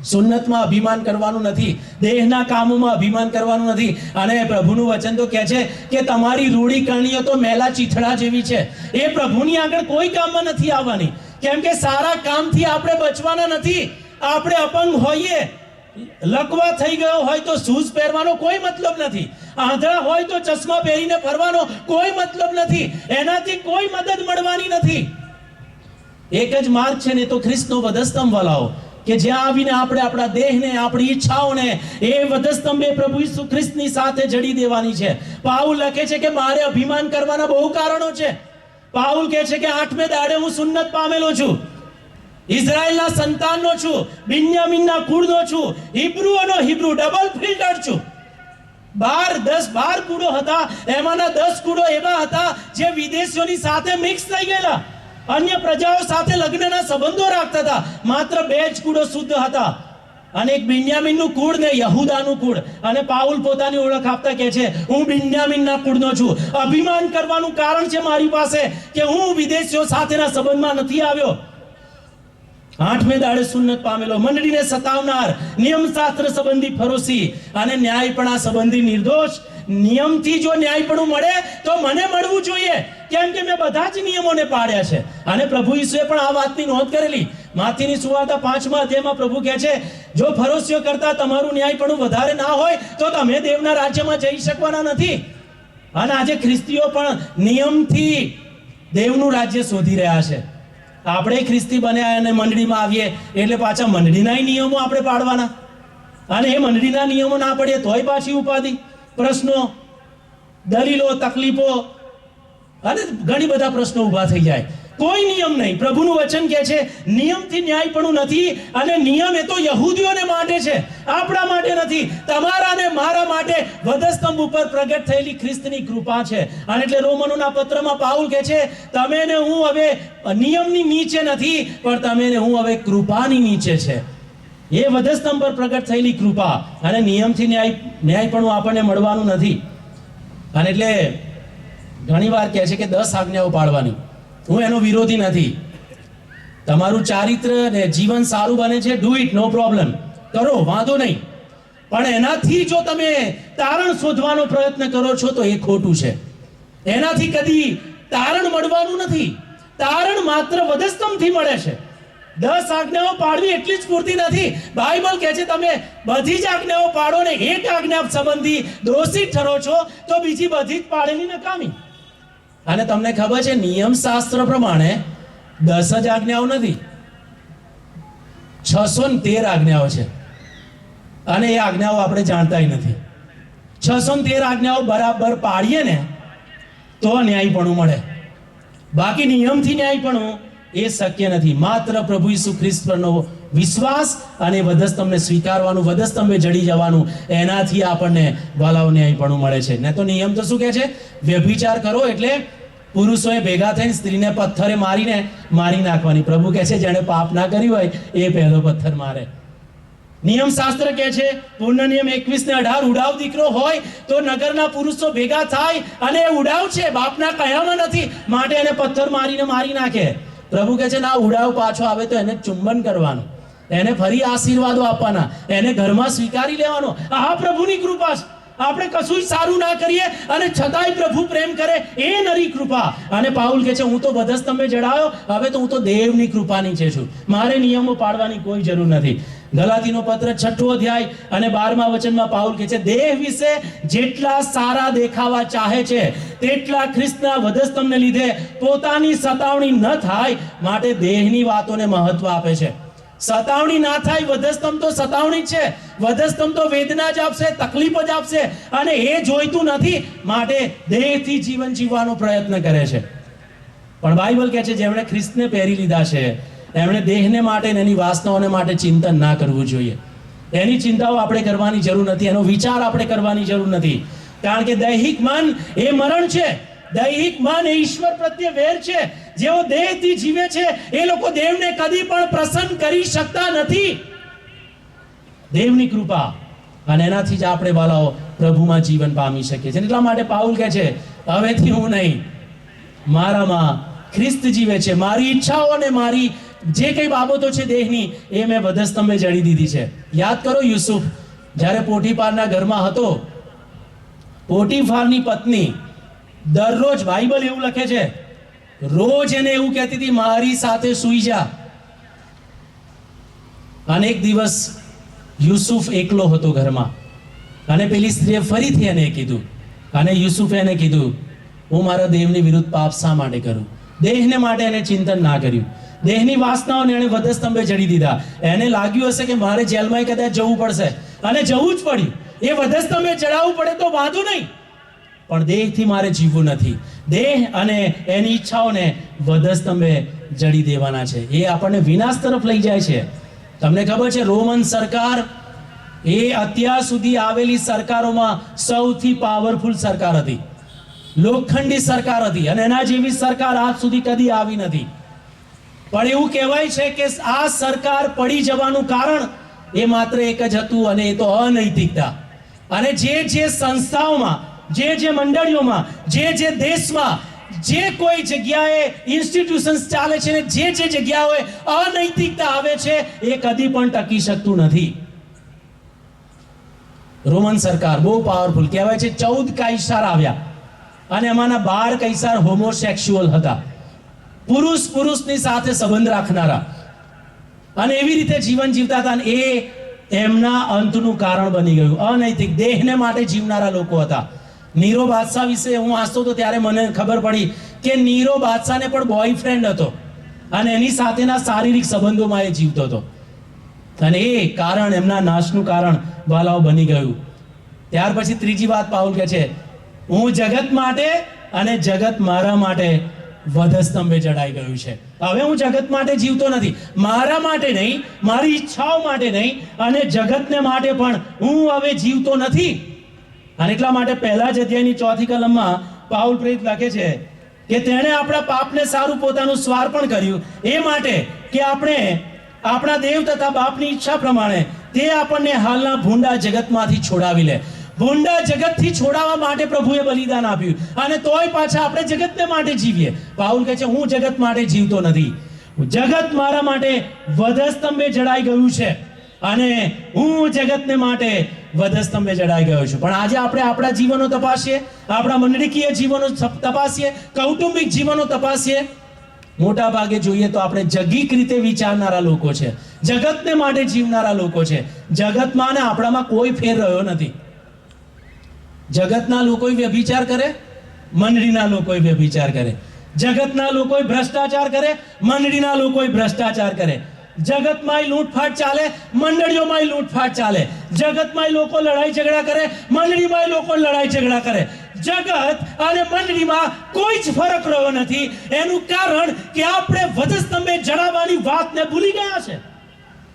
સુન્નતમાં અભિમાન કરવાનું નથી, દેહના કામોમાં અભિમાન કરવાનું નથી. અને પ્રભુનું વચન તો કહે છે કે તમારી રૂડી કરણીઓ તો મેલા ચીથડા જેવી છે, એ પ્રભુની આગળ કોઈ કામમાં નથી આવવાની. કેમ કે સારા કામથી આપણે બચવાના નથી. આપણે અપંગ હોઈએ, લકવા થઈ ગયો હોય તો શૂઝ પહેરવાનો કોઈ મતલબ નથી, આંધળા હોય તો ચશ્મા પહેરીને ફરવાનો કોઈ મતલબ નથી, એનાથી કોઈ મદદ મળવાની નથી. એક જ માર્ગ છે ને, તો ખ્રિસ્તનો વધસ્તંભ વલાવો, કે જ્યાં આવીને આપણે આપણા દેહને, આપણી ઈચ્છાઓને એ વધસ્તંભે પ્રભુ ઈસુ ખ્રિસ્તની સાથે જડી દેવાની છે. પાઉલ લખે છે કે મારે અભિમાન કરવાના બહુ કારણો છે. પાઉલ કહે છે કે 8મે દાડે હું સુન્નત પામેલો છું, ઇઝરાયલના સંતાનનો છું, બિન્યામીનના કુળનો છું, હિબ્રુઓનો હિબ્રુ, ડબલ ફિલ્ટર છું. 12 કુળો હતા, એમાંના 10 કુળો એવા હતા જે વિદેશીઓની સાથે મિક્સ થઈ ગયેલા, અન્ય પ્રજાઓ સાથે લગ્નના સંબંધો રાખતા હતા. માત્ર 2 જ કુળો શુદ્ધ હતા, અને એક બિન્યામીનનું કુળ ને યહૂદાનું કુળ. અને પાઉલ પોતાની ઓળખ આપતા કહે છે હું બિન્યામીનના કુળનો છું. અભિમાન કરવાનું કારણ છે મારી પાસે કે હું વિદેશીઓ સાથેના સંબંધમાં નથી આવ્યો. 8મે દાડે સુન્નત પામેલો, મંડળીને સતાવનાર, નિયમશાસ્ત્ર સંબંધી ફરોશી અને ન્યાયપણા સંબંધી નિર્દોષ. નિયમથી જો ન્યાયપણું મળે તો મને મળવું જોઈએ, કેમ કે મેં બધા જ નિયમોને પાડ્યા છે. અને પ્રભુ ઈસુએ પણ આ વાતની નોંધ કરેલી. માથીની સુવાર્તા 5મા અધ્યાયમાં પ્રભુ કહે છે જો ફરોશીઓ કરતા તમારું ન્યાયપણું વધારે ના હોય તો તમે દેવના રાજ્યમાં જઈ શકવાના નથી. અને આજે ખ્રિસ્તીઓ પણ નિયમથી દેવનું રાજ્ય શોધી રહ્યા છે. આપણે ખ્રિસ્તી બન્યા અને મંડળીમાં આવીએ એટલે પાછા મંડળીના નિયમો આપણે પાડવાના, અને એ મંડળીના નિયમો ના પાડીએ તોય પાછી ઉપાધિ, પ્રશ્નો, દલીલો, તકલીફો અને ઘણી બધા પ્રશ્નો ઊભા થઈ જાય. કોઈ નિયમ નહીં. પ્રભુનું વચન કહે છે નિયમથી ન્યાયપણું નથી, અને નિયમ એ તો યહૂદીઓને માટે છે, આપણા માટે નથી. તમારા અને મારા માટે વધસ્તંભ ઉપર પ્રગટ થયેલી ખ્રિસ્તની કૃપા છે. અને એટલે રોમનોના પત્રમાં પાઉલ કહે છે તમે ને હું હવે નિયમની નીચે નથી, પણ તમે ને હું હવે કૃપાની નીચે છે. એ વધસ્તંભ પર પ્રગટ થયેલી કૃપા, અને નિયમથી ન્યાયપણું આપણને મળવાનું નથી. અને એટલે ઘણી વાર કહે છે કે 10 આજ્ઞાઓ પાળવાની. હું એનો વિરોધી નથી. તમારું ચારિત્ર ને જીવન સારું બને છે, ડુ ઇટ, નો પ્રોબ્લેમ, કરો, વાંધો નહીં. પણ એનાથી જો તમે તારણ શોધવાનો પ્રયત્ન કરો છો તો એ ખોટું છે. એનાથી કદી તારણ મળવાનું નથી. તારણ માત્ર વધસ્તંભથી મળે છે. 10 આજ્ઞાઓ પાડવી એટલી જ પૂરતી નથી. બાઇબલ કહે છે તમે બધી જ આજ્ઞાઓ પાડો ને એક આજ્ઞા સંબંધી દોષિત ઠરો છો તો બીજી બધી જ પાડેલી નકામી. અને તમને ખબર છે નિયમ શાસ્ત્ર પ્રમાણે 10 જ આજ્ઞાઓ નથી, 613 આજ્ઞાઓ છે. અને એ આજ્ઞાઓ આપણે જાણતા નથી. 613 આજ્ઞાઓ બરાબર પાડીએ ને તો ન્યાયપણું મળે. બાકી નિયમથી ન્યાયપણું એ શક્ય નથી. માત્ર પ્રભુ ઈસુ ખ્રિસ્ત પરનો વિશ્વાસ અને વધસ્તંભને સ્વીકારવાનું, વધસ્તંભે જડી જવાનું, એનાથી આપણને વાલાઓ ન્યાયપણું મળે છે. ને તો નિયમ તો શું કહે છે? વ્યભિચાર કરો એટલે પુરુષોએ ભેગા થઈને સ્ત્રીને પથ્થરે મારી નાખવાની. પ્રભુ કહે છે જેણે પાપ ના કર્યું હોય એ પહેલો પથ્થર મારે. નિયમ શાસ્ત્ર કહે છે પૂર્ણ નિયમ 21:18 ઉડાવ દીકરો હોય તો નગરના પુરુષો ભેગા થાય અને એ ઉડાવ છે, બાપના કયામાં નથી, માટે એને પથ્થર મારીને મારી નાખે. પ્રભુ કહે છે ના, ઉડાવ પાછો આવે તો એને ચુંબન કરવાનું, એને ફરી આશીર્વાદો આપવાના, એને ઘરમાં સ્વીકારી લેવાનો. આ પ્રભુની કૃપા છે. આપણે કશું સારું ના કરીએ અને છતાંય પ્રભુ પ્રેમ કરે, એ નરી કૃપા. અને પાઉલ કહે છે હું તો વધસ્તંભે જડાયો, હવે તો હું તો દેવની કૃપા નીચે છું, મારે નિયમો પાડવાની કોઈ જરૂર નથી. ગલાતીનો પત્ર 6 અધ્યાય અને 12મા વચનમાં પાઉલ કહે છે દેહ વિશે જેટલા સારા દેખાવા ચાહે છે તેટલા ખ્રિસ્તના વધસ્તંભને લીધે પોતાની સતાવણી ન થાય માટે દેહની વાતોને મહત્વ આપે છે. સતાવણી ના થાય, વધસ્તંભ તો સતાવણી છે, વધસ્તંભ તો વેદના જ આપશે, તકલીફ જ આપશે, અને એ જોઈતું નથી, માટે દેહથી જીવન જીવવાનો પ્રયત્ન કરે છે. પણ બાઇબલ કહે છે જેમણે ખ્રિસ્તને પહેરી લીધા છે એમણે દેહને માટે એની વાસનાઓને માટે ચિંતન ના કરવું જોઈએ. એની ચિંતાઓ આપણે કરવાની જરૂર નથી, એનો વિચાર આપણે કરવાની જરૂર નથી. કારણ કે દૈહિક મન એ મરણ છે દૈહિક મન એ ઈશ્વર પ્રત્યે વેર છે. જેઓ દેહથી જીવે છે એ લોકો દેવને કદી પણ પ્રસન્ન કરી શકતા નથી. દેવની કૃપા અને એનાથી જ આપણે વાલાઓ પ્રભુમાં જીવન પામી શકીએ છીએ. એટલા માટે પાઉલ કહે છે, હવેથી હું નહીં, મારામાં ખ્રિસ્ત જીવે છે. મારી ઈચ્છાઓ અને મારી જે કઈ બાબતો છે દેહની, એ મેં વધસ્તંભે જડી દીધી છે. યાદ કરો યુસુફ જ્યારે પોટીફારના ઘરમાં હતો, પોટીફારની પત્ની દરરોજ, બાઇબલ એવું લખે છે, રોજ એને એવું કહેતી હતી, મારી સાથે સૂઈ જા. અને એક દિવસ યુસુફ એકલો હતો ઘરમાં અને પેલી સ્ત્રીએ ફરીથી એને કીધું અને યુસુફે એને કીધું, હું મારા દેવની વિરુદ્ધ પાપ શા માટે કરું? દેહને માટે એને ચિંતન ના કર્યું. દેહની વાસનાઓને એને વધસ્તંભે જડી દીધા. એને લાગ્યું હશે કે મારે જેલમાં કદાચ જવું પડશે અને જવું જ પડ્યું. એ વધસ્તંભે ચડાવવું પડે તો વાંધો નહીં, પણ દેહથી મારે જીવવું નથી. દેહ અને એની ઈચ્છાઓને વધસ્તંભે જડી દેવાના છે. એ આપણને વિનાશ તરફ લઈ જાય છે. તમને ખબર છે, રોમન સરકાર એ અત્યાર સુધી આવેલી સરકારોમાં સૌથી પાવરફુલ સરકાર હતી, લોખંડી સરકાર હતી, અને એના જેવી સરકાર આજ સુધી કદી આવી નથી. પણ એવું કહેવાય છે કે આ સરકાર પડી જવાનું કારણ એ માત્ર એક જ હતું, અને એ તો અનૈતિકતા. અને જે સંસ્થાઓમાં, જે મંડળીઓમાં, જે દેશમાં, જે કોઈ જગ્યાએ ઇન્સ્ટિટ્યુશન્સ ચાલે છે ને જે જગ્યાઓએ અનૈતિકતા આવે છે, એ કદી પણ ટકી શકતું નથી. રોમન સરકાર બહુ પાવરફુલ કહેવાય છે. 14 કાયસાર આવ્યા અને એમાંના 12 કાયસાર હોમોસેક્સ્યુઅલ હતા, પુરુષની સાથે સંબંધ રાખનારા, અને એવી રીતે જીવન જીવતા હતા. એ એમના અંતનું કારણ બની ગયું. અનૈતિક, દેહને માટે જીવનારા લોકો હતા. નીરો બાદશાહ વિશે હું વાંચતો હતો ત્યારે મને ખબર પડી કે નીરો બાદશાહને પણ બોયફ્રેન્ડ હતો અને એની સાથેના શારીરિક સંબંધોમાં એ જીવતો હતો, અને એ કારણ, એમના નાશનું કારણ વાલાઓ બની ગયું. ત્યાર પછી ત્રીજી વાત પાઉલ કહે છે, હું જગત માટે અને જગત મારા માટે વધસ્તંભે જડાઈ ગયું છે. હવે હું જગત માટે જીવતો નથી, મારા માટે નહીં, મારી ઈચ્છાઓ માટે નહીં, અને જગતને માટે પણ હું હવે જીવતો નથી. અને એટલા માટે પહેલા જ અધ્યાયની 4th કલમમાં પાઉલ પ્રેરિત લખે છે કે તેણે આપણા પાપને સારું પોતાનું સ્વાર્પણ કર્યું, એ માટે કે આપણે આપણા દેવ તથા બાપની ઈચ્છા પ્રમાણે તે આપણને હાલના ભૂંડા જગતમાંથી છોડાવી લે. ભૂંડા જગતથી છોડાવવા માટે પ્રભુએ બલિદાન આપ્યું, અને તોય પાછા આપણે જગતને માટે જીવીએ. પાઉલ કહે છે, હું જગત માટે જીવતો નથી, જગત મારા માટે વધસ્તંભે જડાઈ ગયું છે, અને હું જગતને માટે વધસ્તંભે જડાઈ ગયો છું. પણ આજે આપણે આપણા જીવનો તપાસીએ, આપણા મંડળીકીય જીવનો તપાસીએ, કૌટુંબિક જીવનો તપાસીએ, મોટા ભાગે જોઈએ તો આપણે જગીક રીતે વિચારનારા લોકો છે, જગતને માટે જીવનારા લોકો છે. જગતમાં ને આપણામાં કોઈ ફેર રહ્યો નથી. જગતના લોકો વ્યભિચાર કરે, મંડળીના લોકો વ્યભિચાર કરે. જગતના લોકો ભ્રષ્ટાચાર કરે, મંડળીના લોકો ભ્રષ્ટાચાર કરે. જગતમાં લૂંટફાટ ચાલે, મંડળીઓમાં લૂંટફાટ ચાલે. જગતમાં લોકો લડાઈ ઝઘડા કરે, મંડળીમાં લોકો લડાઈ ઝઘડા કરે. જગત અને મંડળીમાં કોઈ જ ફરક રહ્યો નથી. એનું કારણ કે આપણે વધસ્તંભે જડાવવાની વાતને ભૂલી ગયા છે.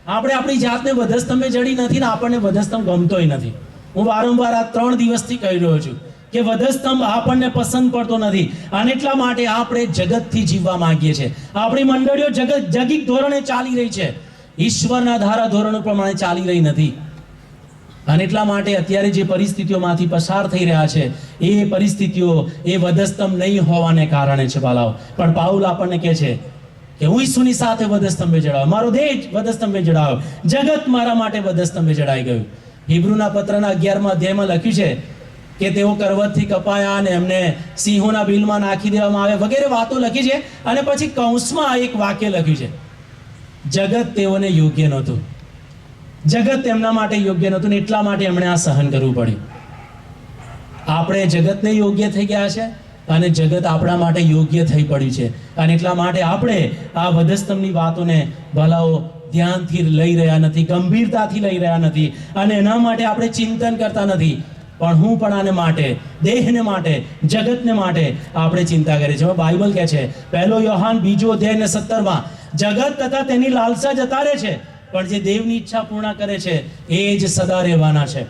આપણે આપણી જાતને વધસ્તંભે જડી નથી ને આપણને વધસ્તંભ ગમતોય નથી. હું વારંવાર આ 3 દિવસથી કહી રહ્યો છું કે વધસ્તંભ આપણને પસંદ પડતો નથી, અને એટલા માટે આપણે જગતથી જીવવા માંગીએ છીએ. આપણી મંડળીઓ જગીક ધોરણે ચાલી રહી છે, ઈશ્વરના ધારા ધોરણો પ્રમાણે ચાલી રહી નથી. અને એટલા માટે અત્યારે જે પરિસ્થિતિઓમાંથી પસાર થઈ રહ્યા છે, એ પરિસ્થિતિઓ એ વધસ્તંભ નહીં હોવાને કારણે છે બાલાઓ. પણ પાઉલ આપણને કહે છે કે હું ઈસુની સાથે વધસ્તંભે જડાવ, મારો દેહ વધસ્તંભે જડાવ, જગત મારા માટે વધસ્તંભે જડાઈ ગયું. હિબ્રુના પત્રના 11મા અધ્યાયમાં લખ્યું છે કે તેઓ કરવતથી કપાયા અને એમને સિંહોના બિલમાં નાખી દેવામાં આવ્યા, વગેરે વાતો લખી છે. અને પછી કૌંસમાં એક વાક્ય લખ્યું છે, જગત તેઓને યોગ્ય નહોતું, જગત તેમના માટે યોગ્ય નહોતું ને એટલા માટે એમણે આ સહન કરવું પડ્યું. આપણે જગતને યોગ્ય થઈ ગયા છે અને જગત આપણા માટે યોગ્ય થઈ પડ્યું છે, અને એટલા માટે આપણે આ વધસ્તંભની વાતોને ભલાઓ ધ્યાનથી લઈ રહ્યા નથી, ગંભીરતાથી લઈ રહ્યા નથી, અને એના માટે આપણે ચિંતન કરતા નથી. પણ હું પણ આને માટે, દેહને માટે, જગતને માટે આપણે ચિંતા કરીએ છીએ. બાઇબલ કહે છે 1 યોહાન 2 અધ્યાય ને 17માં, જગત તથા તેની લાલસા જતા રહે છે, પણ જે દેવની ઈચ્છા પૂર્ણ કરે છે એ જ સદા રહેવાના છે.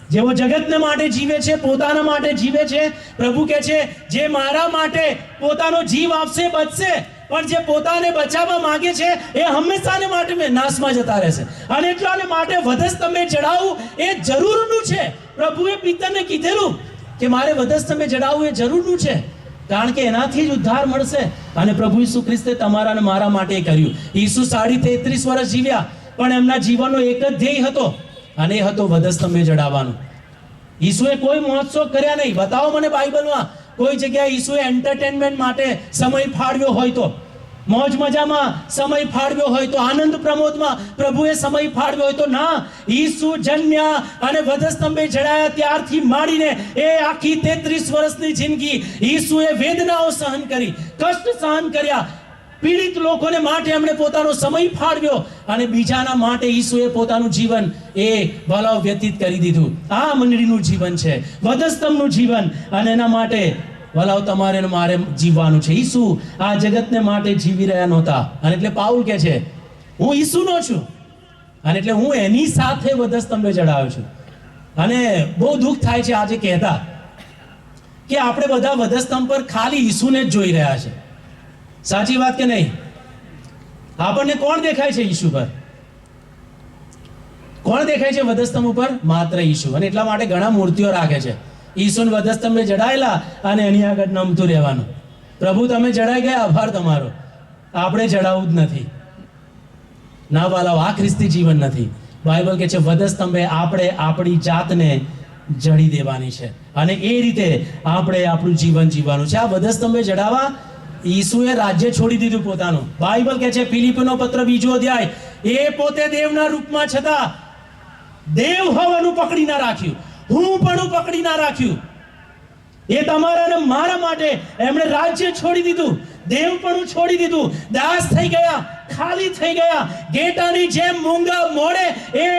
જેઓ જગતને માટે જીવે છે, પોતાના માટે જીવે છે, પ્રભુ કહે છે જે મારા માટે પોતાનો જીવ આપશે બચશે, પણ જે પોતાને બચાવવા માંગે છે એ હંમેશાને માટે નાશમાં જતા રહેશે. અને એટલાને માટે વધસ્તંભે ચડાવવું એ જરૂરનું છે. પ્રભુએ પિતરને કીધેલું કે મારે વધસ્તંભે ચડાવવું એ જરૂરનું છે, કારણ કે એનાથી જ ઉદ્ધાર મળશે. અને પ્રભુ ઈસુ ખ્રિસ્તે તમારા અને મારા માટે કર્યું. ઈસુ 33.5 વર્ષ જીવ્યા, પણ એમના જીવનનો એક જ ધ્યેય હતો, અને એ હતો વધસ્તંભે ચડાવવાનું. ઈસુએ કોઈ મહોત્સવ કર્યા નહીં. બતાવો મને બાઇબલમાં કોઈ જગ્યાએ ઈસુએ એન્ટરટેનમેન્ટ માટે સમય ફાળવ્યો હોય તો, મોજ મજામાં સમય ફાળવ્યો હોય તો, આનંદ પ્રમોદમાં પ્રભુએ સમય ફાળવ્યો હોય તો? ના. ઈસુ જન્મ્યા અને વધસ્તંભે ચડાયા ત્યારથી માંડીને એ આખી 33 વર્ષની જિંદગી ઈસુએ વેદનાઓ સહન કરી, કષ્ટ સહન કર્યા, પીડિત લોકોને માટે એમણે પોતાનો સમય ફાળવ્યો, અને બીજાના માટે ઈસુએ પોતાનું જીવન એ ભલાવ વ્યતીત કરી દીધું. આ મંડળીનું જીવન છે, વધસ્તંભનું જીવન, અને એના માટે ભલાવ તમારે ને મારે જીવવાનું છે. ઈસુ આ જગતને માટે જીવી રહ્યા નહોતા, અને એટલે પાઉલ કહે છે હું ઈસુનો છું, અને એટલે હું એની સાથે વધસ્તંભે ચડાવ્યો છું. અને બહુ દુઃખ થાય છે આજે કહેતા કે આપણે બધા વધસ્તંભ પર ખાલી ઈસુને જ જોઈ રહ્યા છે. સાચી વાત કે નહીં? આપણને કોણ દેખાય છે ઈસુ પર? કોણ દેખાય છે વધસ્તંભ ઉપર? માત્ર ઈસુ. અને એટલા માટે ઘણા મૂર્તિઓ રાખે છે. ઈસુને વધસ્તંભે જડાયેલા અને એની આગળ નમતું રહેવાનું. પ્રભુ તમે જડાઈ ગયા, આભાર તમારો. આપણે જડાવવું જ નથી. ના વાલાઓ, આ ખ્રિસ્તી જીવન નથી. બાઇબલ કહે છે વધસ્તંભે આપણે આપણી જાતને જડી દેવાની છે, અને એ રીતે આપણે આપણું જીવન જીવવાનું છે. આ વધસ્તંભે જડાવવા ઈસુએ રાજ્ય છોડી દીધું પોતાનું. બાઇબલ કહે છે ફિલિપીનો પત્ર 2 અધ્યાય, એ પોતે દેવના રૂપમાં છતાં દેવ હોવાનું પકડી ના રાખ્યું, હું પણ પકડી ના રાખ્યું. એ તમારા અને મારા માટે એમણે રાજ્ય છોડી દીધું, દેવ પણ છોડી દીધું, દાસ થઈ ગયા, ખાલી થઈ ગયા, ગેટાની જેમ મૂંગા મોડે એ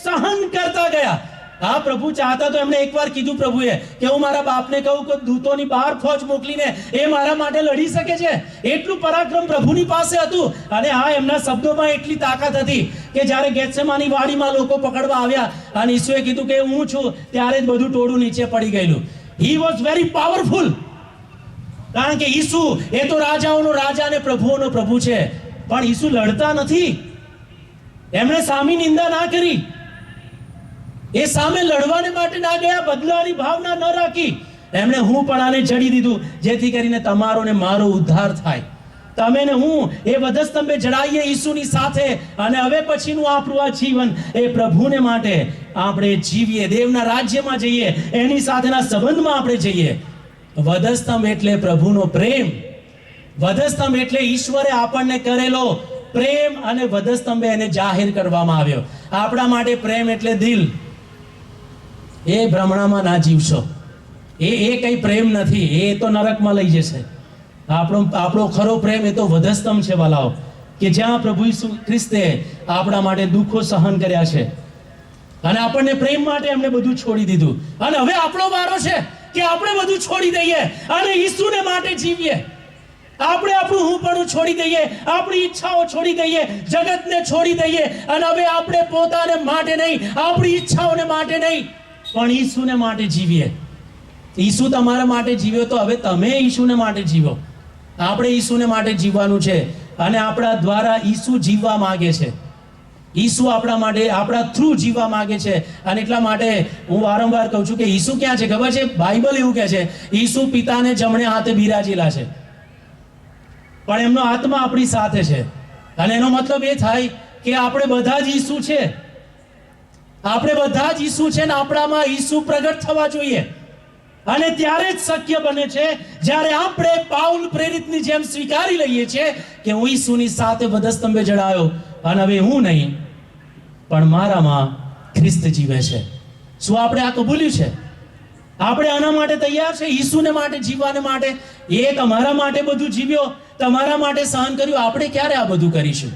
સહન કરતા ગયા. હા, પ્રભુ ચાહતા તો એમણે એકવાર કીધું પ્રભુએ કે હું મારા બાપને કહું કે દૂતોની બહાર ફોજ મોકલીને એ મારા માટે લડી શકે છે. એટલું પરાક્રમ પ્રભુની પાસે હતું. અને હા, એમના શબ્દોમાં એટલી તાકાત હતી કે જ્યારે ગેત્સેમાની વાડીમાં લોકો પકડવા આવ્યા અને ઈસુએ કીધું કે હું છું, ત્યારે જ બધું ટોળું નીચે પડી ગયેલું. હી વોઝ વેરી પાવરફુલ, કારણ કે ઈસુ એ તો રાજાઓનો રાજા અને પ્રભુઓનો પ્રભુ છે. પણ ઈસુ લડતા નથી. એમણે સામી નિંદા ના કરી, એ સામે લડવાને માટે ના ગયા, બદલાની ભાવના ન રાખી. એમણે હું પણ આને જડી દીધું, જેથી કરીને તમારો ને મારો ઉદ્ધાર થાય. તમે ને હું એ વધસ્તંભે જડાઈએ ઈસુની સાથે, અને હવે પછીનું આપણું આ જીવન એ પ્રભુને માટે આપણે જીવીએ, દેવના રાજ્યમાં જઈએ, એની સાથેના સંબંધમાં આપણે જઈએ. વધસ્તંભ એટલે પ્રભુનો પ્રેમ. વધસ્તંભ એટલે ઈશ્વરે આપણને કરેલો પ્રેમ, અને વધસ્તંભે એને જાહેર કરવામાં આવ્યો. આપણા માટે પ્રેમ એટલે દિલ. એ ભ્રમણામાં ના જીવશો. એ કઈ પ્રેમ નથી, એ તો નરકમાં લઈ જશે. આપણો ખરો પ્રેમ એ તો વધસ્તંભ છે વાલાઓ, કે જ્યાં પ્રભુ ઈસુ ખ્રિસ્તે આપણા માટે દુઃખો સહન કર્યા છે, અને આપણને પ્રેમ માટે એમને બધું છોડી દીધું. અને હવે આપણો વારો છે કે આપણે બધું છોડી દઈએ અને ઈસુને માટે જીવીએ. આપણે આપણું હું પણ છોડી દઈએ, આપણી ઈચ્છાઓ છોડી દઈએ, જગતને છોડી દઈએ, અને હવે આપણે પોતાને માટે નહીં, આપણી ઈચ્છાઓને માટે નહીં, પણ ઈસુને માટે જીવીએ. ઈસુ તમારા માટે જીવ્યો, તો હવે તમે ઈસુને માટે જીવો. આપણે ઈસુને માટે જીવવાનું છે, અને આપણા દ્વારા ઈસુ જીવવા માંગે છે. ઈસુ આપણા માટે, આપણા થ્રુ જીવવા માંગે છે. અને એટલા માટે હું વારંવાર કહું છું કે ઈસુ ક્યાં છે ખબર છે? બાઇબલ એવું કહે છે ઈસુ પિતાને જમણે હાથે બિરાજેલા છે, પણ એમનો આત્મા આપણી સાથે છે. અને એનો મતલબ એ થાય કે આપણે બધા જ ઈસુ છે. આપણે બધા જ ઈસુ છે, ને આપણામાં ઈસુ પ્રગટ થવા જોઈએ. અને ત્યારે જ શક્ય બને છે જ્યારે આપણે પાઉલ પ્રેરિતની જેમ સ્વીકારી લઈએ છીએ કે હું ઈસુની સાથે વધસ્તંભે જડાયો, અને હવે હું નહીં પણ મારામાં ખ્રિસ્ત જીવે છે. શું આપણે આ કબૂલ્યું છે? આપણે આના માટે તૈયાર છે? ઈસુને માટે જીવવાને માટે? એ તમારા માટે બધું જીવ્યો, તમારા માટે સહન કર્યું. આપણે ક્યારે આ બધું કરીશું?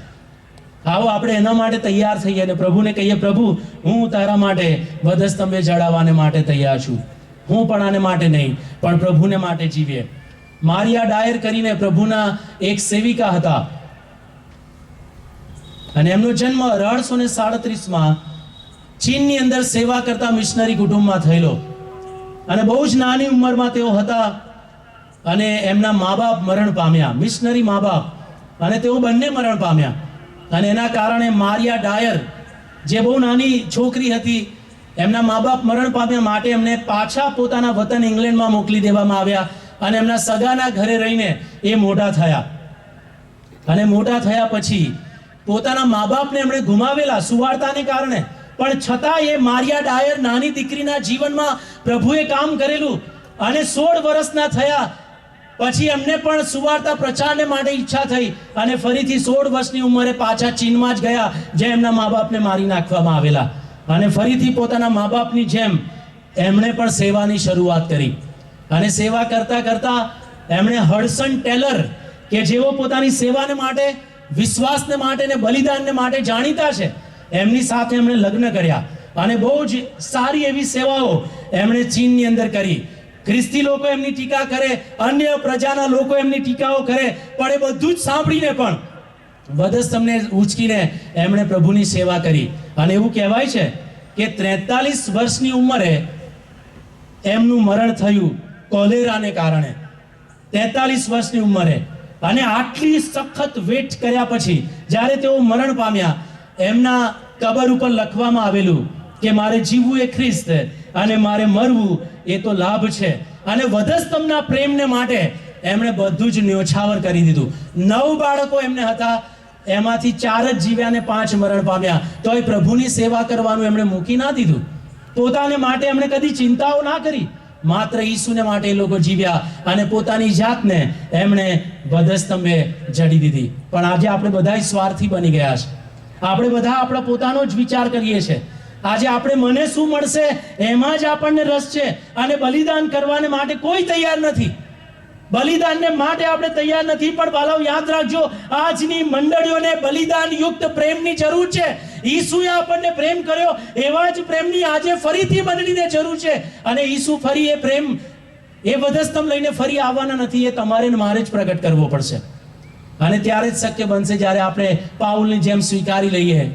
આવો આપણે એના માટે તૈયાર થઈએ અને પ્રભુને કહીએ, પ્રભુ હું તારા માટે વધસ્તંભે જડાવવાને માટે તૈયાર છું. હું પણ આને માટે નહીં પણ પ્રભુને માટે જીવીએ. મારિયા ડાયર કરીને પ્રભુના એક સેવિકા હતા, અને એમનો જન્મ 1837માં ચીનની અંદર સેવા કરતા મિશનરી કુટુંબમાં થયેલો અને બહુ જ નાની ઉંમરમાં તેઓ હતા અને એમના મા બાપ મરણ પામ્યા, મિશનરી મા બાપ, અને તેઓ બંને મરણ પામ્યા. અને એના કારણે મારિયા ડાયર જે બહુ નાની છોકરી હતી, એમના મા બાપ મરણ પામ્યા માટે એમને પાછા પોતાના વતન ઇંગ્લેન્ડમાં મોકલી દેવામાં આવ્યા અને એમના સગાના ઘરે રહીને એ મોટા થયા. અને મોટા થયા પછી પોતાના મા બાપને એમણે ગુમાવેલા સુવાર્તાને કારણે, પણ છતાં એ મારિયા ડાયર નાની દીકરીના જીવનમાં પ્રભુએ કામ કરેલું અને 16 વર્ષના થયા પછી એમને પણ સુવાર્તા પ્રચારને માટે ઈચ્છા થઈ અને ફરીથી 16 વર્ષની ઉંમરે પાછા ચીનમાં જ ગયા, જે એમના મા બાપને મારી નાખવામાં આવેલા. અને ફરીથી પોતાના મા બાપની જેમ એમણે પણ સેવાની શરૂઆત કરી. અને સેવા કરતા કરતા એમણે હડસન ટેલર, કે જેઓ પોતાની સેવાને માટે, વિશ્વાસને માટે ને બલિદાનને માટે જાણીતા છે, એમની સાથે એમણે લગ્ન કર્યા અને બહુ જ સારી એવી સેવાઓ એમણે ચીનની અંદર કરી. ખ્રિસ્તી લોકો એમની ટીકા કરે, અન્ય પ્રજાના લોકો એમની ટીકાઓ કરે, પણ એ બધું જ સાંભળીને પણ વધસ્તંભને ઉંચકીને એમણે પ્રભુની સેવા કરી. અને એવું કહેવાય છે કે 43 વર્ષની ઉંમરે એમનું મરણ થયું કોલેરાને કારણે. 43 વર્ષની ઉંમરે. અને આટલી સખત વેટ કર્યા પછી જ્યારે તેઓ મરણ પામ્યા, એમના કબર ઉપર લખવામાં આવેલું કે મારે જીવવું એ ખ્રિસ્ત અને મારે મરવું એ તો લાભ છે. અને વધસ્તંભના પ્રેમને માટે એમણે બધું જ ન્યોછાવર કરી દીધું. 9 બાળકો એમને હતા, એમાંથી 4 જ જીવ્યા અને 5 મરણ પામ્યા. તોય પ્રભુની સેવા કરવાનું એમણે મૂકી ના દીધું. પોતાને માટે એમણે કદી ચિંતાઓ ના કરી, માત્ર ઈસુને માટે એ લોકો જીવ્યા અને પોતાની જાતને એમણે વધસ્તંભે જડી દીધી. પણ આજે આપણે બધા સ્વાર્થી બની ગયા છે. આપણે બધા આપણા પોતાનો જ વિચાર કરીએ છીએ. આજે આપણે મને શું મળશે એમાં જ આપણને રસ છે અને બલિદાન કરવાને માટે કોઈ તૈયાર નથી. બલિદાનને માટે આપણે તૈયાર નથી. પણ બાળકો યાદ રાખજો, આજની મંડળીઓને બલિદાન યુક્ત પ્રેમની જરૂર છે. ઈસુએ આપણને પ્રેમ કર્યો એવા જ પ્રેમની આજે ફરીથી મંડળીને જરૂર છે. અને ઈસુ ફરી એ પ્રેમ, એ વધસ્તંભ લઈને ફરી આવવાના નથી. એ તમારે ને મારે જ પ્રગટ કરવો પડશે. અને ત્યારે જ શક્ય બનશે જ્યારે આપણે પાઉલની જેમ સ્વીકારી લઈએ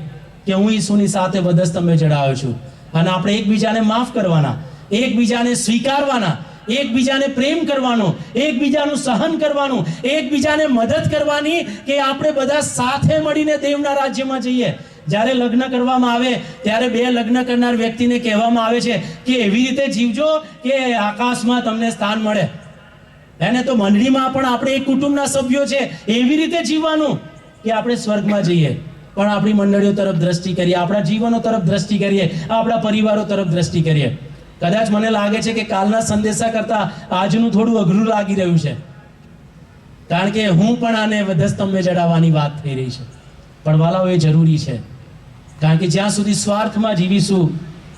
કે હું ઈસુની સાથે વધસ્તંભે જડાયો છું. અને આપણે એકબીજાને માફ કરવાના, એકબીજાને સ્વીકારવાના, એકબીજાને પ્રેમ કરવાનો, એકબીજાનું સહન કરવાનું, એકબીજાને મદદ કરવાની, કે આપણે બધા સાથે મળીને દેવના રાજ્યમાં જઈએ. જ્યારે લગ્ન કરવામાં આવે ત્યારે 2 લગ્ન કરનાર વ્યક્તિને કહેવામાં આવે છે કે એવી રીતે જીવજો કે આકાશમાં તમને સ્થાન મળે. એને તો મંડળીમાં પણ આપણે એક કુટુંબના સભ્યો છે, એવી રીતે જીવવાનું કે આપણે સ્વર્ગમાં જઈએ. પણ આપણી મંડળીઓ તરફ દ્રષ્ટિ કરીએ, આપણા જીવનો તરફ દ્રષ્ટિ કરીએ, આપણા પરિવારો તરફ દ્રષ્ટિ કરીએ. કદાચ મને લાગે છે કે કાલના સંદેશા કરતા આજનું થોડું અઘરું લાગી રહ્યું છે, કારણ કે હું પણ આને વધસ્તંભે જડાવવાની વાત થઈ રહી છે. પણ વાલાઓ, એ જરૂરી છે, કારણ કે જ્યાં સુધી સ્વાર્થમાં જીવીશું,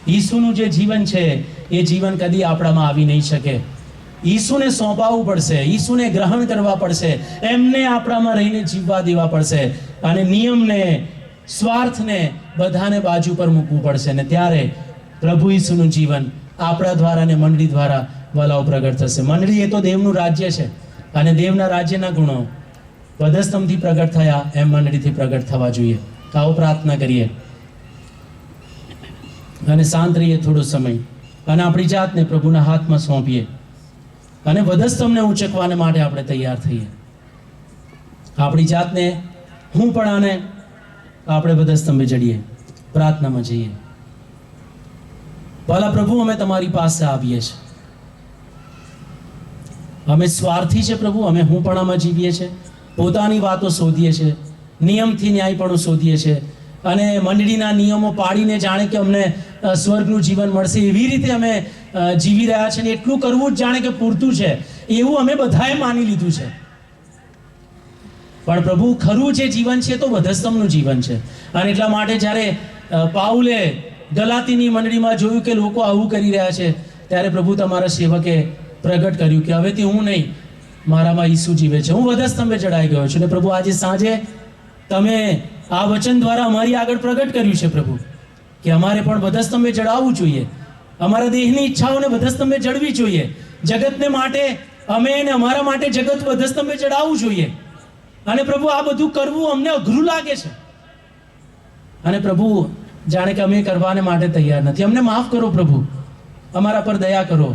ઈસુનું જે જીવન છે એ જીવન કદી આપણામાં આવી નહીં શકે. ઈસુને સોંપાવવું પડશે, ઈસુને ગ્રહણ કરવા પડશે, એમને આપણામાં રહીને જીવવા દેવા પડશે અને નિયમને, સ્વાર્થને બધાને બાજુ પર મૂકવું પડશે. ને ત્યારે પ્રભુ ઈસુનું જીવન આપણા દ્વારા અને મંડળી દ્વારા વલાઓ પ્રગટ થશે. મંડળી એ તો દેવનું રાજ્ય છે અને દેવના રાજ્યના ગુણો વધસ્તંભથી પ્રગટ થયા એમ મંડળીથી પ્રગટ થવા જોઈએ. આવો પ્રાર્થના કરીએ અને શાંત રહીએ થોડો સમય અને આપણી જાતને પ્રભુના હાથમાં સોંપીએ અને વધસ્તંભને ઉંચકવાને માટે આપણે તૈયાર થઈએ. આપણી જાતને, હું પણ આને આપણે વધસ્તંભે જડીએ, પ્રાર્થનામાં જઈએ. ભલા પ્રભુ, અમે તમારી પાસે આવીએ છીએ. અમે સ્વાર્થી છે પ્રભુ, અમે હું પણ આમાં જીવીએ છીએ, પોતાની વાતો શોધીએ છીએ, નિયમથી ન્યાયપણું શોધીએ છીએ અને મંડળીના નિયમો પાડીને જાણે કે અમને સ્વર્ગનું જીવન મળશે એવી રીતે અમે જીવી રહ્યા છે. ને એટલું કરવું જ જાણે કે પૂરતું છે એવું અમે બધાએ માની લીધું છે. પણ પ્રભુ, ખરું જે જીવન છે તો વધસ્તંભનું જીવન છે. અને એટલા માટે જ્યારે પાઉલે ગલાતીની મંડળીમાં જોયું કે લોકો આવું કરી રહ્યા છે, ત્યારે પ્રભુ તમારા સેવકે પ્રગટ કર્યું કે હવેથી હું નહીં, મારામાં ઈસુ જીવે છે, હું વધસ્તંભે જડાઈ ગયો છું. ને પ્રભુ, આજે સાંજે તમે આ વચન દ્વારા અમારી આગળ પ્રગટ કર્યું છે પ્રભુ, કે અમારે પણ વધસ્તંભે જડાવવું જોઈએ, અમારા દેહની ઈચ્છાઓને વધસ્તંભે જડવી જોઈએ, જગતને માટે અમે અને અમારા માટે જગત વધસ્તંભે જડાવવું જોઈએ. અને પ્રભુ, આ બધું કરવું અમને અઘરું લાગે છે. અને પ્રભુ, જાણે કે અમે કરવાને માટે તૈયાર નથી. અમને માફ કરો પ્રભુ, અમારા પર દયા કરો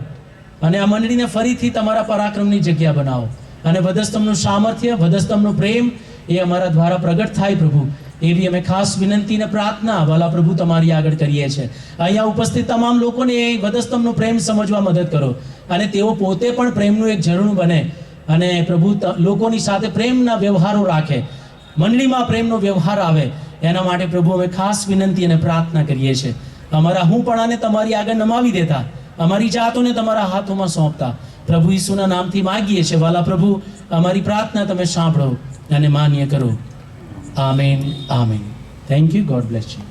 અને આ મંડળીને ફરીથી તમારા પરાક્રમની જગ્યા બનાવો અને વધસ્તંભનું સામર્થ્ય, વધસ્તંભનો પ્રેમ એ અમારા દ્વારા પ્રગટ થાય પ્રભુ, એવી અમે ખાસ વિનંતી અને પ્રાર્થના વાલા પ્રભુ તમારી આગળ કરીએ છીએ. અહીંયા ઉપસ્થિત તમામ લોકોને એ વધસ્તંભનો પ્રેમ સમજવા મદદ કરો અને તેઓ પોતે પણ પ્રેમનું એક ઝરણું બને અને પ્રભુ લોકોની સાથે પ્રેમના વ્યવહારો રાખે, મંડળીમાં પ્રેમનો વ્યવહાર આવે. એના માટે પ્રભુ અમે ખાસ વિનંતી અને પ્રાર્થના કરીએ છીએ. અમારા હુંપણાને તમારી આગળ નમાવી દેતા, અમારી જાતોને તમારા હાથોમાં સોંપતા પ્રભુ ઈસુના નામથી માગીએ છીએ વાલા પ્રભુ, અમારી પ્રાર્થના તમે સાંભળો અને માન્ય કરો. Amen, amen. Thank you. God bless you.